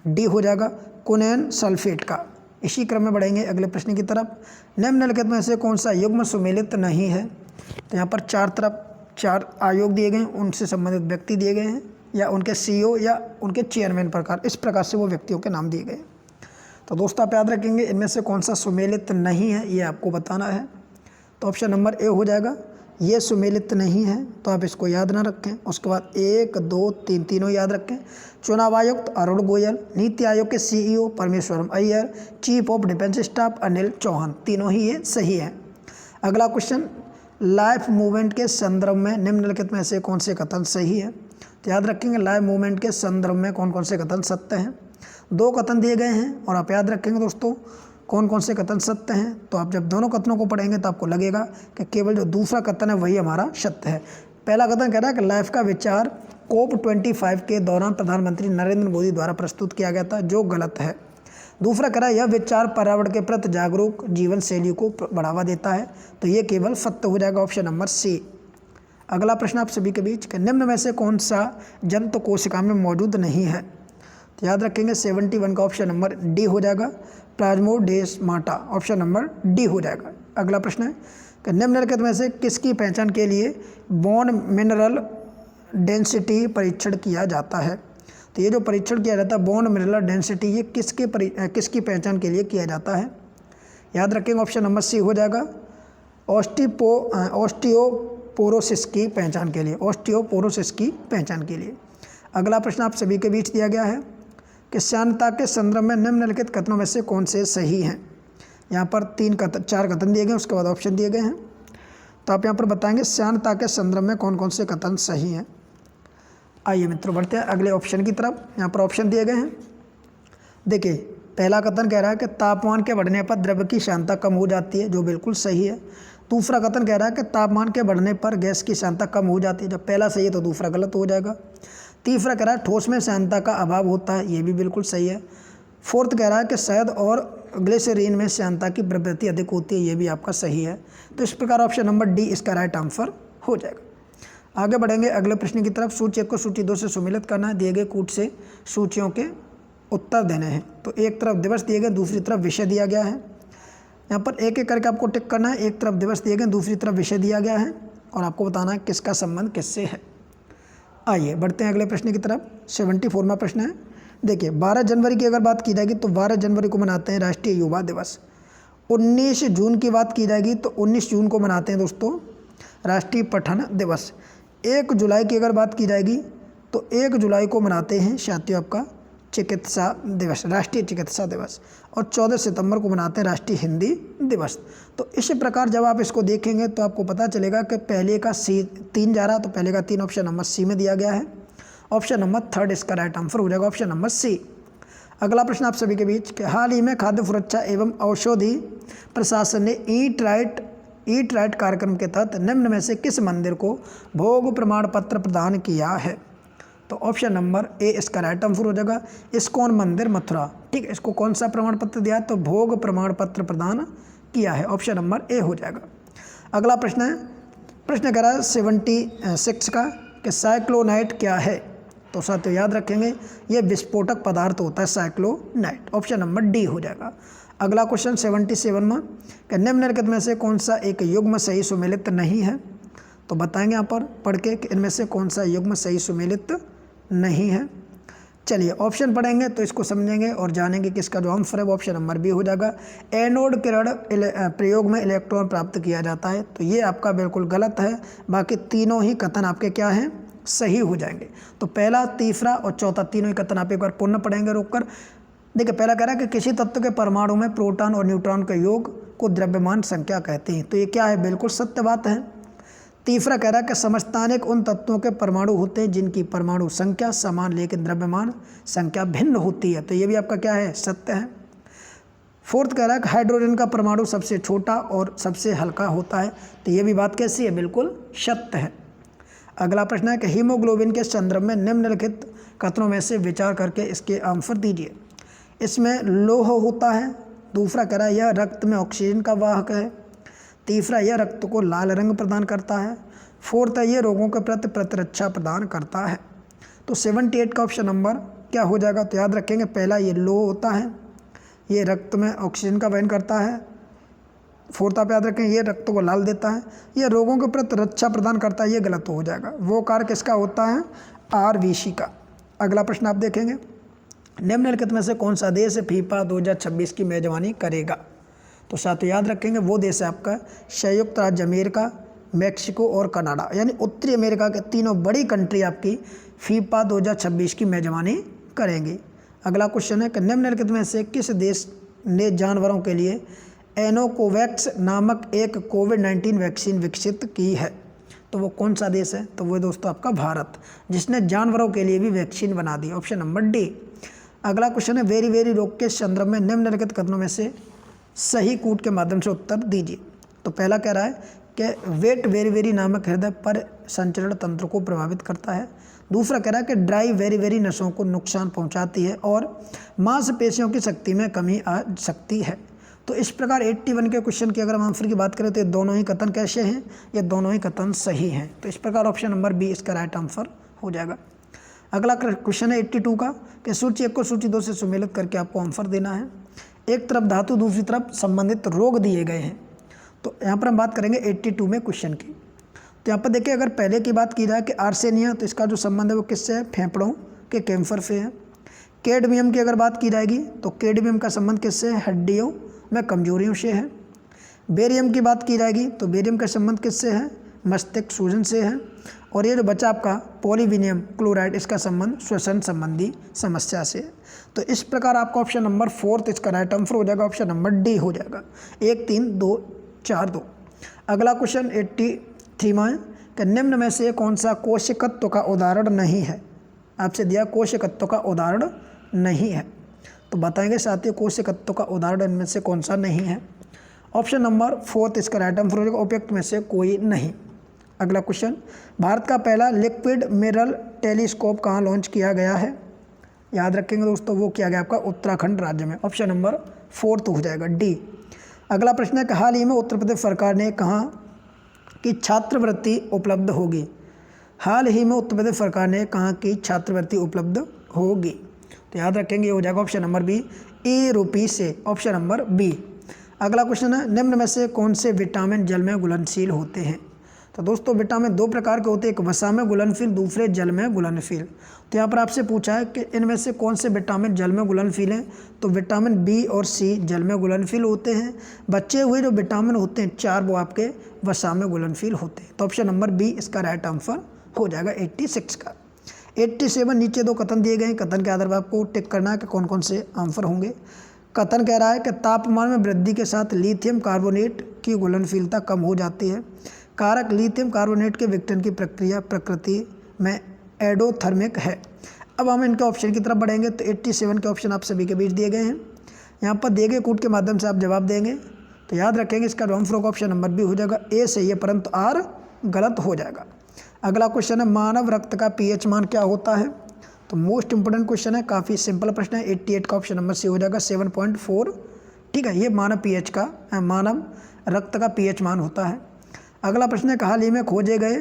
डी हो जाएगा, कुनैन सल्फेट का। इसी क्रम में बढ़ेंगे अगले प्रश्न की तरफ। निम्नलिखित में से कौन सा युग्म सुमेलित नहीं है? तो यहाँ पर चार आयोग दिए गए हैं, उनसे संबंधित व्यक्ति दिए गए हैं या उनके सीईओ या उनके चेयरमैन प्रकार, इस प्रकार से वो व्यक्तियों के नाम दिए गए हैं। तो दोस्तों आप याद रखेंगे इनमें से कौन सा सुमेलित नहीं है, ये आपको बताना है। तो ऑप्शन नंबर ए हो जाएगा, ये सुमेलित नहीं है, तो आप इसको याद ना रखें। उसके बाद 1, 2, 3 तीनों याद रखें। चुनाव आयुक्त अरुण गोयल, नीति आयोग के CEO Parameswaran Iyer, chief of defence staff Anil Chauhan, तीनों ही ये सही है। अगला क्वेश्चन, लाइफ मूवमेंट के संदर्भ में निम्नलिखित में से कौन से कथन सही है? तो याद रखेंगे लाइफ मूवमेंट के संदर्भ में कौन कौन से कथन सत्य हैं। 2 कथन दिए गए हैं और आप याद रखेंगे दोस्तों कौन कौन से कथन सत्य हैं। तो आप जब दोनों कथनों को पढ़ेंगे तो आपको लगेगा कि केवल जो दूसरा कथन है वही हमारा सत्य है। पहला कथन कह रहा है कि लाइफ का विचार COP25 के दौरान प्रधानमंत्री नरेंद्र मोदी द्वारा प्रस्तुत किया गया था, जो गलत है। दूसरा कह रहा है यह विचार पर्यावरण के प्रति जागरूक जीवन शैली को बढ़ावा देता है, तो ये केवल सत्य हो जाएगा, ऑप्शन नंबर सी। अगला प्रश्न आप सभी के बीच कि निम्न में से कौन सा जंतु कोशिका में मौजूद नहीं है? तो याद रखेंगे 71 का ऑप्शन नंबर डी हो जाएगा, प्लाज्मोडेस्माटा, ऑप्शन नंबर डी हो जाएगा। अगला प्रश्न है कि निम्नलिखित में से किसकी पहचान के लिए बोन मिनरल डेंसिटी परीक्षण किया जाता है? तो ये जो परीक्षण किया जाता है बोन मिनरल डेंसिटी, ये किसकी पहचान के लिए किया जाता है? याद रखेंगे ऑप्शन नंबर सी हो जाएगा, ऑस्टियोपोरोसिस की पहचान के लिए, ऑस्टियोपोरोसिस की पहचान के लिए। अगला प्रश्न आप सभी के बीच दिया गया है कि श्यानता के संदर्भ में निम्नलिखित कथनों में से कौन से सही हैं? यहाँ पर 4 कथन दिए गए, उसके बाद ऑप्शन दिए गए हैं। तो आप यहाँ पर बताएंगे श्यानता के संदर्भ में कौन कौन से कथन सही हैं। आइए मित्रों बढ़ते हैं अगले ऑप्शन की तरफ। यहाँ पर ऑप्शन दिए गए हैं। देखिए पहला कथन कह रहा है कि तापमान के बढ़ने पर द्रव्य की श्यानता कम हो जाती है, जो बिल्कुल सही है। दूसरा कथन कह रहा है कि तापमान के बढ़ने पर गैस की श्यानता कम हो जाती है, जब पहला सही है तो दूसरा गलत हो जाएगा। तीसरा कह रहा है ठोस में श्यानता का अभाव होता है, ये भी बिल्कुल सही है। फोर्थ कह रहा है कि शहद और ग्लिसरीन में श्यानता की प्रवृत्ति अधिक होती है, ये भी आपका सही है। तो इस प्रकार ऑप्शन नंबर डी इसका राइट आंसर हो जाएगा। आगे बढ़ेंगे अगले प्रश्न की तरफ। सूची 1 को सूची 2 से सुमेलित करना है। दिए गए कूट से सूचियों के उत्तर देने हैं। तो एक तरफ दिवस दिए गए, दूसरी तरफ विषय दिया गया है। यहाँ पर एक एक करके आपको टिक करना है। एक तरफ दिवस दिए गए, दूसरी तरफ विषय दिया गया है और आपको बताना है किसका संबंध किससे है। आइए बढ़ते हैं अगले प्रश्न की तरफ। 74वां प्रश्न है। देखिए 12 जनवरी की अगर बात की जाएगी तो 12 जनवरी को मनाते हैं राष्ट्रीय युवा दिवस। 19 जून की बात की जाएगी तो 19 जून को मनाते हैं दोस्तों राष्ट्रीय पठन दिवस। 1 जुलाई की अगर बात की जाएगी तो 1 जुलाई को मनाते हैं साथियों आपका चिकित्सा दिवस, राष्ट्रीय चिकित्सा दिवस। और 14 सितंबर को मनाते हैं राष्ट्रीय हिंदी दिवस। तो इसी प्रकार जब आप इसको देखेंगे तो आपको पता चलेगा कि पहले का सी 3 जा रहा, तो पहले का 3 ऑप्शन नंबर सी में दिया गया है। ऑप्शन नंबर 3 इसका राइट आंसर हो जाएगा, ऑप्शन नंबर सी। अगला प्रश्न आप सभी के बीच कि हाल ही में खाद्य सुरक्षा एवं औषधि प्रशासन ने ईट राइट कार्यक्रम के तहत निम्न में से किस मंदिर को भोग प्रमाण पत्र प्रदान किया है? तो ऑप्शन नंबर ए इसका राइट आंसर हो जाएगा, इस्कॉन मंदिर मथुरा। ठीक है, इसको कौन सा प्रमाण पत्र दिया? तो भोग प्रमाण पत्र प्रदान किया है, ऑप्शन नंबर ए हो जाएगा। अगला प्रश्न है, प्रश्न कह रहा है 76 का कि साइक्लोनाइट क्या है? तो साथियों याद रखेंगे ये विस्फोटक पदार्थ होता है साइक्लोनाइट, ऑप्शन नंबर डी हो जाएगा। अगला क्वेश्चन 77 में कि निम्नलिखित में से कौन सा एक युग्म सही सुमेलित नहीं है? तो बताएंगे यहाँ पर पढ़ के कि इनमें से कौन सा युग्म सही सुमेलित नहीं है। चलिए ऑप्शन पढ़ेंगे तो इसको समझेंगे और जानेंगे कि इसका जो आंसर है वो ऑप्शन नंबर बी हो जाएगा। एनोड किरण प्रयोग में इलेक्ट्रॉन प्राप्त किया जाता है, तो ये आपका बिल्कुल गलत है। बाकी तीनों ही कथन आपके क्या हैं? सही हो जाएंगे। तो पहला, तीसरा और चौथा तीनों ही कथन आप एक बार पुनः पढ़ेंगे रोककर। देखिए पहला कह रहा है कि किसी तत्व के परमाणु में प्रोटॉन और न्यूट्रॉन के योग को द्रव्यमान संख्या कहते हैं, तो ये क्या है? बिल्कुल सत्य बात है। तीसरा कह रहा है कि समस्थानिक उन तत्वों के परमाणु होते हैं जिनकी परमाणु संख्या समान लेकिन द्रव्यमान संख्या भिन्न होती है, तो ये भी आपका क्या है? सत्य है। फोर्थ कह रहा है कि हाइड्रोजन का परमाणु सबसे छोटा और सबसे हल्का होता है, तो ये भी बात कैसी है? बिल्कुल सत्य है। अगला प्रश्न है कि हीमोग्लोबिन के संदर्भ में निम्नलिखित कथनों में से विचार करके इसके आंसर दीजिए। इसमें लौह होता है। दूसरा कह रहा है यह रक्त में ऑक्सीजन का वाहक है। तीसरा, यह रक्त को लाल रंग प्रदान करता है। फोर्थ है, ये रोगों के प्रति प्रतिरक्षा प्रदान करता है। तो 78 का ऑप्शन नंबर क्या हो जाएगा? तो याद रखेंगे, पहला ये लो होता है, ये रक्त में ऑक्सीजन का वहन करता है। फोर्थ आप याद रखें, ये रक्त को लाल देता है। ये रोगों के प्रति रक्षा प्रदान करता है, ये गलत हो जाएगा। वो कार्य किसका होता है? RBC का। अगला प्रश्न आप देखेंगे, निम्नलिखित में से कौन सा देश फीफा 2026 की मेजबानी करेगा? तो साथ याद रखेंगे, वो देश है आपका संयुक्त राज्य अमेरिका, मैक्सिको और कनाडा, यानी उत्तरी अमेरिका के तीनों बड़ी कंट्री आपकी फीफा 2026 की मेजबानी करेंगी। अगला क्वेश्चन है कि निम्नलिखित में से किस देश ने जानवरों के लिए एनोकोवैक्स नामक एक कोविड-19 वैक्सीन विकसित की है? तो वो कौन सा देश है? तो वो दोस्तों आपका भारत, जिसने जानवरों के लिए भी वैक्सीन बना दी। Option number D. अगला क्वेश्चन है, वेरी वेरी रोग के संदर्भ में निम्नलिखित कथनों में से सही कूट के माध्यम से उत्तर दीजिए। तो पहला कह रहा है कि वेट वेरी वेरी नामक हृदय पर संचरण तंत्र को प्रभावित करता है। दूसरा कह रहा है कि ड्राई वेरी वेरी नसों को नुकसान पहुंचाती है और मांसपेशियों की शक्ति में कमी आ सकती है। तो इस प्रकार 81 के क्वेश्चन की अगर हम आंसर की बात करें तो ये दोनों ही कथन कैसे हैं? ये दोनों ही कथन सही हैं। तो इस प्रकार ऑप्शन नंबर बी इसका राइट आंसर हो जाएगा। अगला क्वेश्चन है 82 का कि सूची 1 को सूची 2 से सुमेलित करके आपको आंसर देना है। एक तरफ धातु, दूसरी तरफ संबंधित रोग दिए गए हैं। तो यहाँ पर हम बात करेंगे 82 में क्वेश्चन की। तो यहाँ पर देखिए, अगर पहले की बात की जाए कि आर्सेनिया, तो इसका जो संबंध है वो किससे है? फेफड़ों के कैंसर से है। कैडमियम की अगर बात की जाएगी तो कैडमियम का संबंध किससे है? हड्डियों में कमजोरियों से है। बेरियम की बात की जाएगी तो बेरियम का संबंध किससे है? मस्तिष्क सूजन से है। और ये जो बचा आपका पॉलीविनियम क्लोराइड, इसका संबंध श्वसन संबंधी समस्या से है। तो इस प्रकार आपका ऑप्शन नंबर 4 इसका राइट आंसर हो जाएगा, ऑप्शन नंबर डी हो जाएगा। 1 3 2 4 2। अगला क्वेश्चन 83 में कि निम्न में से कौन सा कोशिकत्व का उदाहरण नहीं है? आपसे दिया कोशिकत्व का उदाहरण नहीं है, तो बताएंगे साथियों कोशिकत्व का उदाहरण इनमें से कौन सा नहीं है? ऑप्शन नंबर 4 इसका राइट आंसर हो जाएगा, उपयुक्त में से कोई नहीं। अगला क्वेश्चन, भारत का पहला लिक्विड मिरर टेलीस्कोप कहाँ लॉन्च किया गया है? याद रखेंगे दोस्तों, वो किया गया आपका उत्तराखंड राज्य में। ऑप्शन नंबर 4 हो जाएगा, डी। अगला प्रश्न है कि हाल ही में उत्तर प्रदेश सरकार ने कहा कि छात्रवृत्ति उपलब्ध होगी? हाल ही में उत्तर प्रदेश सरकार ने कहा कि छात्रवृत्ति उपलब्ध होगी, तो याद रखेंगे ये हो जाएगा ऑप्शन नंबर बी, ₹E से। Option number B. अगला क्वेश्चन है, निम्न में से कौन से विटामिन जल में घुलनशील होते हैं? तो दोस्तों विटामिन 2 प्रकार के होते हैं, एक वसा में घुलनशील, दूसरे जल में घुलनशील। तो यहाँ पर आपसे पूछा है कि इनमें से कौन से विटामिन जल में घुलनशील हैं? तो विटामिन बी और सी जल में घुलनशील होते हैं। बचे हुए जो विटामिन होते हैं 4 वो आपके वसा में घुलनशील होते हैं। तो ऑप्शन नंबर बी इसका राइट आंसर हो जाएगा 86 का। 87 नीचे 2 कथन दिए गए हैं, कथन के आधार पर आपको टिक करना है कि कौन कौन से आंसर होंगे। कथन कह रहा है कि तापमान में वृद्धि के साथ लिथियम कार्बोनेट की घुलनशीलता कम हो जाती है। कारक लिथियम कार्बोनेट के विघटन की प्रक्रिया प्रकृति में एडोथर्मिक है। अब हम इनके ऑप्शन की तरफ बढ़ेंगे तो 87 के ऑप्शन आप सभी के बीच दिए गए हैं। यहाँ पर दिए गए कूट के माध्यम से आप जवाब देंगे, तो याद रखेंगे इसका आंसर का ऑप्शन नंबर बी हो जाएगा। ए सही है परंतु आर गलत हो जाएगा। अगला क्वेश्चन है, मानव रक्त का पीएच मान क्या होता है? तो मोस्ट इंपोर्टेंट क्वेश्चन है, काफ़ी सिंपल प्रश्न है। 88 का ऑप्शन नंबर सी हो जाएगा 7.4। ठीक है, ये मानव रक्त का पीएच मान होता है। अगला प्रश्न है, हाल ही में खोजे गए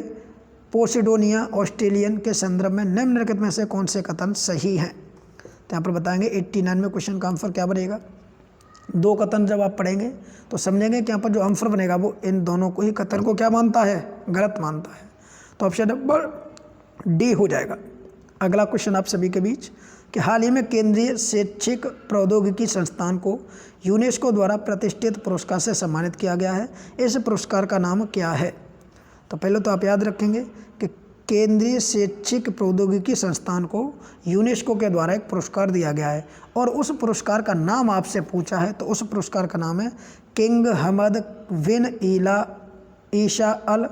पोसिडोनिया ऑस्ट्रेलियन के संदर्भ में निम्नलिखित में से कौन से कथन सही हैं? तो यहाँ पर बताएंगे 89 में क्वेश्चन का आंसर क्या बनेगा। 2 कथन जब आप पढ़ेंगे तो समझेंगे कि यहाँ पर जो आंसर बनेगा वो इन दोनों को ही कथन को क्या मानता है? गलत मानता है। तो ऑप्शन नंबर डी हो जाएगा। अगला क्वेश्चन आप सभी के बीच कि हाल ही में केंद्रीय शैक्षिक प्रौद्योगिकी संस्थान को यूनेस्को द्वारा प्रतिष्ठित पुरस्कार से सम्मानित किया गया है। इस पुरस्कार का नाम क्या है? तो पहले तो आप याद रखेंगे कि केंद्रीय शैक्षिक प्रौद्योगिकी संस्थान को यूनेस्को के द्वारा एक पुरस्कार दिया गया है और उस पुरस्कार का नाम आपसे पूछा है, तो उस पुरस्कार का नाम है किंग हमद बिन ईसा अल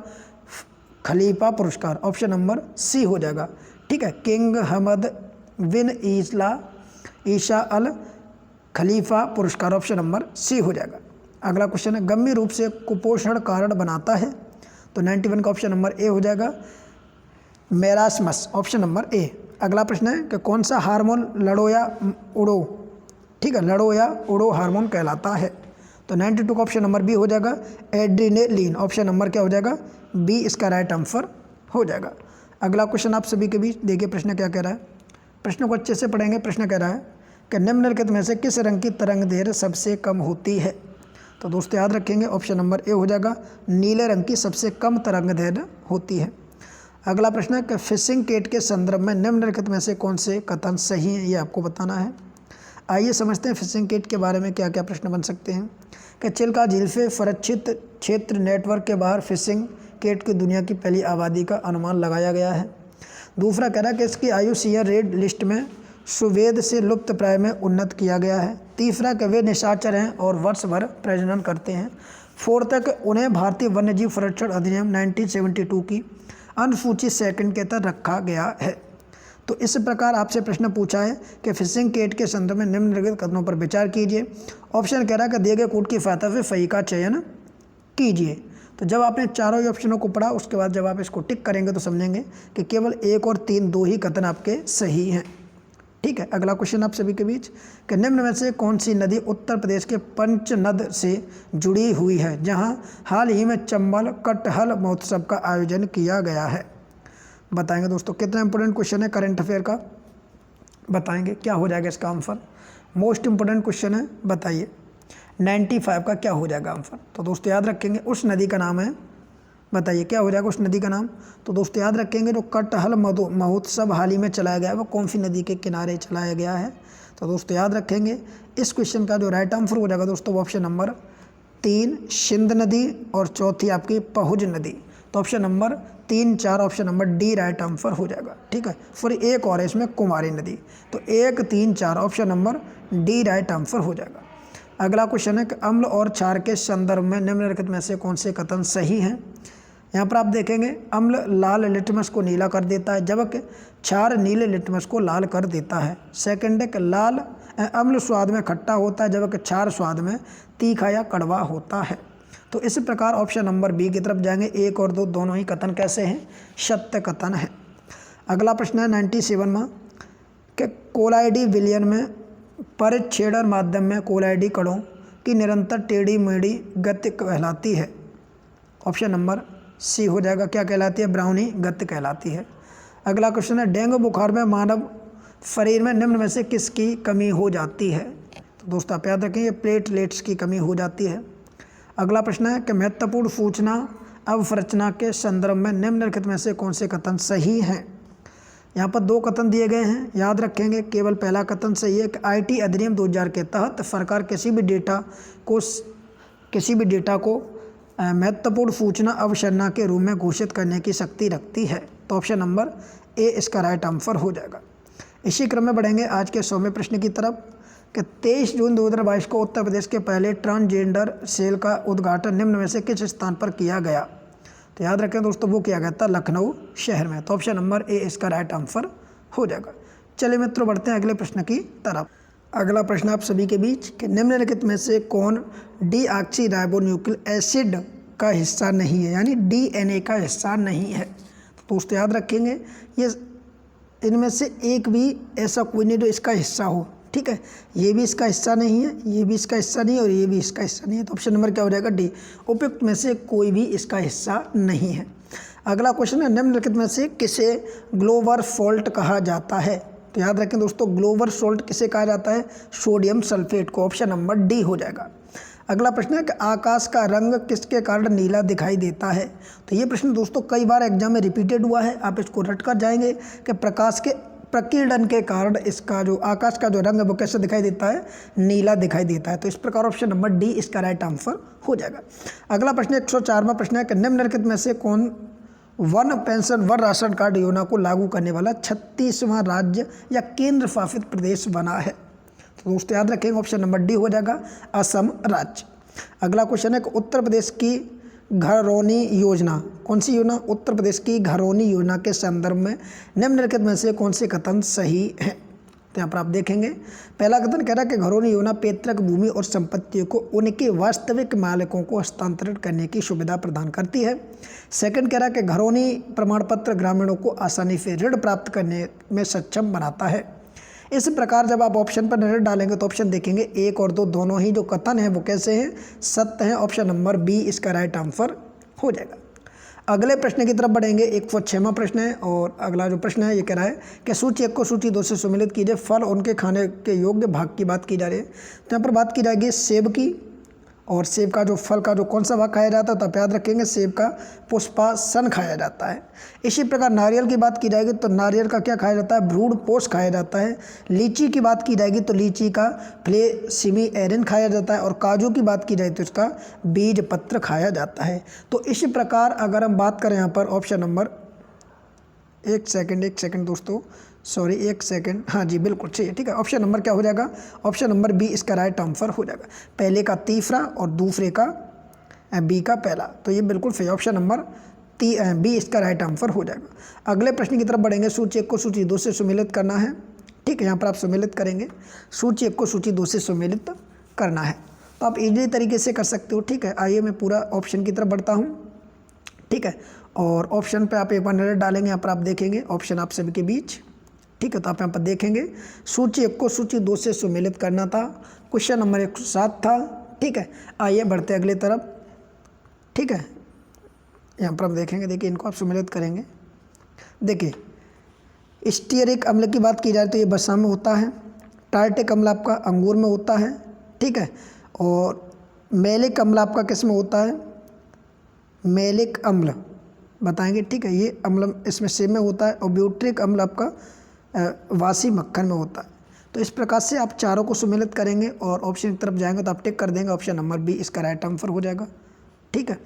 खलीफा पुरस्कार। ऑप्शन नंबर सी हो जाएगा। ठीक है, किंग हमद बिन ईसा अल खलीफा पुरस्कार, ऑप्शन नंबर सी हो जाएगा। अगला क्वेश्चन है, गंभीर रूप से कुपोषण कारण बनाता है? तो 91 का ऑप्शन नंबर ए हो जाएगा, मेरास्मस। Option number A. अगला प्रश्न है कि कौन सा हार्मोन लड़ो या उड़ो, ठीक है, लड़ो या उड़ो हार्मोन कहलाता है? तो 92 का ऑप्शन नंबर बी हो जाएगा एड्रीनेलिन। ऑप्शन नंबर क्या हो जाएगा? बी इसका राइट आंसर हो जाएगा। अगला क्वेश्चन आप सभी के बीच देखिए, प्रश्न क्या कह रहा है। प्रश्न को अच्छे से पढ़ेंगे। प्रश्न कह रहा है कि निम्नलिखित में से किस रंग की तरंग दैर्घ्य सबसे कम होती है? तो दोस्तों याद रखेंगे ऑप्शन नंबर ए हो जाएगा, नीले रंग की सबसे कम तरंग दैर्घ्य होती है। अगला प्रश्न है कि फिशिंग कैट के संदर्भ में निम्नलिखित में से कौन से कथन सही हैं, ये आपको बताना है। आइए समझते हैं फिशिंग कैट के बारे में क्या क्या प्रश्न बन सकते हैं। कि चिल्का झील से संरक्षित क्षेत्र नेटवर्क के बाहर फिशिंग कैट की दुनिया की पहली आबादी का अनुमान लगाया गया है। दूसरा कह रहा है कि इसकी IUCN रेड लिस्ट में सुवेद से लुप्त प्राय में उन्नत किया गया है। तीसरा कि वे निशाचर हैं और वर्ष भर प्रजनन करते हैं। फोर्थ तक उन्हें भारतीय वन्यजीव संरक्षण अधिनियम 1972 की अनुसूची सेकंड के तहत रखा गया है। तो इस प्रकार आपसे प्रश्न पूछा है कि फिशिंग कैट के संदर्भ में निम्नलिखित कथनों पर विचार कीजिए। ऑप्शन कह रहा है कि दिए गए कोड की सहायता से सही का चयन कीजिए। तो जब आपने चारों ही ऑप्शनों को पढ़ा उसके बाद जब आप इसको टिक करेंगे तो समझेंगे कि केवल 1 और 3 दो ही कथन आपके सही हैं। ठीक है, अगला क्वेश्चन आप सभी के बीच कि निम्न में से कौन सी नदी उत्तर प्रदेश के पंचनद से जुड़ी हुई है, जहां हाल ही में चंबल कटहल महोत्सव का आयोजन किया गया है? बताएंगे दोस्तों। कितना इंपॉर्टेंट क्वेश्चन है करंट अफेयर का, बताएंगे क्या हो जाएगा इसका आंसर। मोस्ट इंपॉर्टेंट क्वेश्चन है, बताइए 95 का क्या हो जाएगा आंसर। तो दोस्तों याद रखेंगे उस नदी का नाम है, बताइए क्या हो जाएगा उस नदी का नाम। तो दोस्तों याद रखेंगे जो कटहल महोत्सव हाल ही में चलाया गया है वो कौन सी नदी के किनारे चलाया गया है। तो दोस्तों याद रखेंगे इस क्वेश्चन का जो राइट आंसर हो जाएगा दोस्तों वो ऑप्शन नंबर 3 सिंध नदी और चौथी आपकी पहुज नदी। तो option number 3, 4 option number D right answer हो जाएगा। ठीक है, फिर एक और है इसमें कुमारी नदी। तो 1, 3, 4 option number D right answer हो जाएगा। अगला क्वेश्चन है कि अम्ल और क्षार के संदर्भ में निम्नलिखित में से कौन से कथन सही हैं। यहाँ पर आप देखेंगे अम्ल लाल लिटमस को नीला कर देता है जबकि क्षार नीले लिटमस को लाल कर देता है। सेकंड है कि अम्ल स्वाद में खट्टा होता है जबकि क्षार स्वाद में तीखा या कड़वा होता है। तो इस प्रकार ऑप्शन नंबर बी की तरफ जाएंगे। 1 और 2 दोनों ही कथन कैसे हैं? सत्य कथन है। अगला प्रश्न है 97 में कि कोलाइडी विलयन में परिच्छेदन माध्यम में कोलाइडी कणों की निरंतर टेढ़ी मेढ़ी गति कहलाती है। ऑप्शन नंबर सी हो जाएगा, क्या कहलाती है? ब्राउनी गति कहलाती है। अगला क्वेश्चन है डेंगू बुखार में मानव शरीर में निम्न में से किसकी कमी हो जाती है? तो दोस्तों आप याद रखेंगे प्लेटलेट्स की कमी हो जाती है। अगला प्रश्न है कि महत्वपूर्ण सूचना अवसंरचना के संदर्भ में निम्नलिखित में से कौन से कथन सही हैं? यहाँ पर 2 कथन दिए गए हैं, याद रखेंगे केवल पहला कथन सही है कि IT अधिनियम 2000 के तहत सरकार किसी भी डेटा को महत्वपूर्ण सूचना अवसंरचना के रूप में घोषित करने की शक्ति रखती है। तो ऑप्शन नंबर ए इसका राइट आंसर हो जाएगा। इसी क्रम में बढ़ेंगे आज के 100वें प्रश्न की तरफ कि 23 जून 2022 को उत्तर प्रदेश के पहले ट्रांसजेंडर सेल का उद्घाटन निम्न में से किस स्थान पर किया गया? तो याद रखें दोस्तों वो किया गया था लखनऊ शहर में। तो ऑप्शन नंबर ए इसका राइट आंसर हो जाएगा। चलिए मित्रों बढ़ते हैं अगले प्रश्न की तरफ। अगला प्रश्न आप सभी के बीच कि निम्नलिखित में से कौन डीऑक्सीराइबोन्यूक्लिक एसिड का हिस्सा नहीं है, यानी DNA का हिस्सा नहीं है। तो दोस्तों याद रखेंगे ये इनमें से एक भी ऐसा कोई नहीं जो इसका हिस्सा हो। ठीक है, ये भी इसका हिस्सा नहीं है, ये भी इसका हिस्सा नहीं है और ये भी इसका हिस्सा नहीं है। तो ऑप्शन नंबर क्या हो जाएगा? डी। उपयुक्त में से कोई भी इसका हिस्सा नहीं है। अगला क्वेश्चन है निम्नलिखित में से किसे ग्लोबल सॉल्ट कहा जाता है? तो याद रखें दोस्तों ग्लोबल सॉल्ट किसे कहा जाता है? सोडियम सल्फेट को। ऑप्शन नंबर डी हो जाएगा। अगला प्रश्न है कि आकाश का रंग किसके कारण नीला दिखाई देता है? तो ये प्रश्न दोस्तों कई बार एग्जाम में रिपीटेड हुआ है, आप इसको रट कर जाएंगे कि प्रकाश के प्रकीर्णन के कारण इसका जो आकाश का जो रंग है वो कैसे दिखाई देता है? नीला दिखाई देता है। तो इस प्रकार ऑप्शन नंबर डी इसका राइट आंसर हो जाएगा। अगला प्रश्न 104वां प्रश्न है कि निम्नलिखित में से कौन one pension one ration card योजना को लागू करने वाला 36वां राज्य या केंद्र शासित प्रदेश बना है? तो दोस्तों याद रखेंगे ऑप्शन नंबर डी हो जाएगा असम राज्य। अगला क्वेश्चन है कि उत्तर प्रदेश की घरौनी योजना, कौन सी योजना? उत्तर प्रदेश की घरौनी योजना के संदर्भ में निम्नलिखित में से कौन से कथन सही है? तो यहाँ पर आप देखेंगे पहला कथन कह रहा है कि घरौनी योजना पैतृक भूमि और संपत्तियों को उनके वास्तविक मालिकों को हस्तांतरित करने की सुविधा प्रदान करती है। सेकंड कह रहा है कि घरौनी प्रमाण पत्र ग्रामीणों को आसानी से ऋण प्राप्त करने में सक्षम बनाता है। इस प्रकार जब आप ऑप्शन पर नज़र डालेंगे तो ऑप्शन देखेंगे 1 और 2 दोनों ही जो कथन हैं वो कैसे हैं, सत्य हैं। ऑप्शन नंबर बी इसका राइट आंसर हो जाएगा। अगले प्रश्न की तरफ बढ़ेंगे। 106वां प्रश्न है और अगला जो प्रश्न है ये कह रहा है कि सूची 1 को सूची 2 से सम्मिलित कीजिए। फल उनके खाने के योग्य भाग की बात की जा रही है। तो यहाँ पर बात की जाएगी सेब की, और सेब का जो फल का जो कौन सा भाग खाया जाता है, तो आप याद रखेंगे सेब का पुष्पासन खाया जाता है। इसी प्रकार नारियल की बात की जाएगी तो नारियल का क्या खाया जाता है, भ्रूण पोष खाया जाता है। लीची की बात की जाएगी तो लीची का फ्लेसिमी एरन खाया जाता है, और काजू की बात की जाए तो इसका बीज पत्र खाया जाता है। तो इसी प्रकार अगर हम बात करें यहाँ पर ऑप्शन नंबर, एक सेकंड दोस्तों, सॉरी एक सेकंड, हाँ जी बिल्कुल सही है, ठीक है। ऑप्शन नंबर क्या हो जाएगा, ऑप्शन नंबर बी इसका राइट आंसर हो जाएगा। पहले का तीसरा और दूसरे का बी का पहला, तो ये बिल्कुल सही, ऑप्शन नंबर बी इसका राइट आंसर हो जाएगा। अगले प्रश्न की तरफ बढ़ेंगे। सूची 1 को सूची 2 से सम्मिलित करना है, ठीक है। यहाँ पर आप सम्मिलित करेंगे, सूची 1 को सूची 2 से सम्मिलित करना है, तो आप इजीली तरीके से कर सकते हो, ठीक है। आइए मैं पूरा ऑप्शन की तरफ बढ़ता हूँ, ठीक है। और ऑप्शन पे आप एक बार नज़र डालेंगे, यहाँ पर आप देखेंगे ऑप्शन आप सभी के बीच, ठीक है। तो आप यहाँ पर देखेंगे सूची 1 को सूची 2 से सम्मिलित करना था, क्वेश्चन नंबर 107 था, ठीक है। आइए बढ़ते अगले तरफ, ठीक है। यहाँ पर हम देखेंगे, देखिए इनको आप सम्मिलित करेंगे। देखिए स्टीयरिक अम्ल की बात की जाए तो ये बसा में होता है, टार्टिक अम्ल आपका अंगूर में होता है, ठीक है। और मैलिक अम्ल आपका किस में होता है, मैलिक अम्ल बताएंगे, ठीक है। ये अम्ल इसमें सेब में होता है, और ब्यूट्रिक अम्ल आपका वासी मक्खन में होता है। तो इस प्रकार से आप चारों को सम्मिलित करेंगे और ऑप्शन की तरफ जाएंगे तो आप टिक कर देंगे, ऑप्शन नंबर बी इसका राइट आंसर हो जाएगा, ठीक है।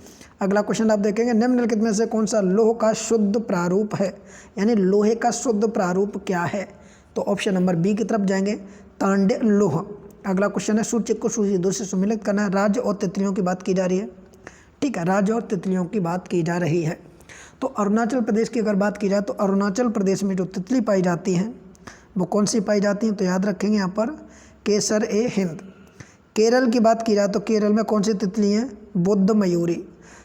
अगला क्वेश्चन आप देखेंगे, निम्नलिखित में से कौन सा लोह का शुद्ध प्रारूप है, यानी लोहे का शुद्ध प्रारूप क्या है, तो ऑप्शन नंबर बी की तरफ जाएंगे, तांड्य लोह। अगला क्वेश्चन है, सूची को सूची 2 से सम्मिलित करना है। राज्य और तितलियों की बात की जा रही है, ठीक है, राज्य और तितलियों की बात की जा रही है। तो अरुणाचल प्रदेश की अगर बात की जाए तो अरुणाचल प्रदेश में जो तितली पाई जाती हैं वो कौन सी पाई जाती हैं, तो याद रखेंगे यहाँ पर केसर ए हिंद। केरल की बात की जाए तो केरल में कौन सी तितली हैं, बुद्ध मयूरी।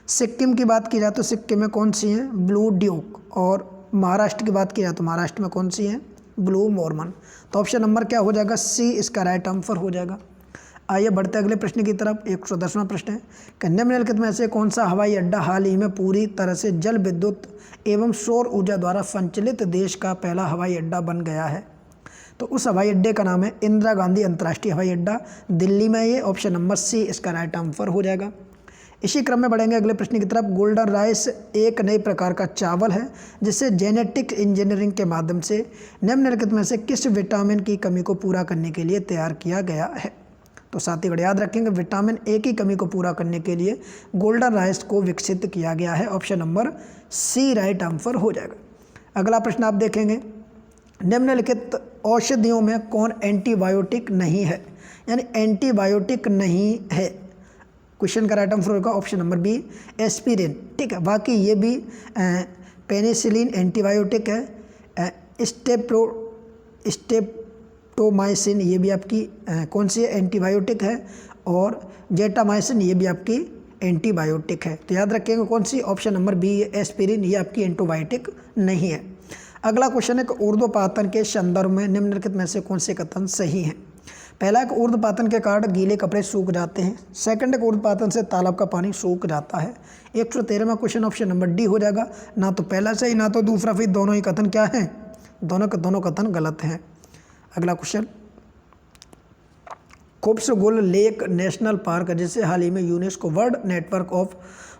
सिक्किम की बात की जाए तो सिक्किम में कौन सी हैं, ब्लू ड्यूक। और महाराष्ट्र की बात की जाए तो महाराष्ट्र में कौन सी हैं, ब्लू मॉर्मन। तो ऑप्शन नंबर क्या हो जाएगा, सी इसका राइट आंसर हो जाएगा। आइए बढ़ते अगले प्रश्न की तरफ। 110वां प्रश्न है कि निम्नलिखित में से कौन सा हवाई अड्डा हाल ही में पूरी तरह से जल विद्युत एवं सौर ऊर्जा द्वारा संचालित देश का पहला हवाई अड्डा बन गया है, तो उस हवाई अड्डे का नाम है इंदिरा गांधी अंतर्राष्ट्रीय हवाई अड्डा, दिल्ली में ये, ऑप्शन नंबर सी इसका राइट आंसर हो जाएगा। इसी क्रम में बढ़ेंगे अगले प्रश्न की तरफ। गोल्डन राइस एक नए प्रकार का चावल है जिसे जेनेटिक इंजीनियरिंग के माध्यम से निम्नलिखित में से किस विटामिन की कमी को पूरा करने के लिए तैयार किया गया है, तो साथीगण याद रखेंगे विटामिन ए की कमी को पूरा करने के लिए गोल्डन राइस को विकसित किया गया है, option number C right answer हो जाएगा। अगला प्रश्न आप देखेंगे, निम्नलिखित औषधियों में कौन एंटीबायोटिक नहीं है, यानी एंटीबायोटिक नहीं है, क्वेश्चन का राइट आंसर होगा ऑप्शन नंबर बी एस्पिरिन, ठीक है। बाकी ये भी पेनिसिलिन एंटीबायोटिक है, स्टेप्टोमाइसिन ये भी आपकी कौन सी है, एंटीबायोटिक है, और जेटामाइसिन ये भी आपकी एंटीबायोटिक है। तो याद रखेंगे कौन सी, ऑप्शन नंबर बी एस्पिरिन ये आपकी एंटीबायोटिक नहीं है। अगला क्वेश्चन है कि ऊर्ध्वपातन के संदर्भ में निम्नलिखित में से कौन से कथन सही हैं। पहला है कि ऊर्ध्वपातन के कारण गीले कपड़े सूख जाते हैं। सेकंड है कि ऊर्ध्वपातन से तालाब का पानी सूख जाता है। 113वां क्वेश्चन ऑप्शन नंबर डी हो जाएगा, ना तो पहला सही ना तो दूसरा, फिर दोनों ही कथन क्या हैं, दोनों कथन गलत हैं। अगला क्वेश्चन, खुब्सगुल लेक नेशनल पार्क जिसे हाल ही में UNESCO world network of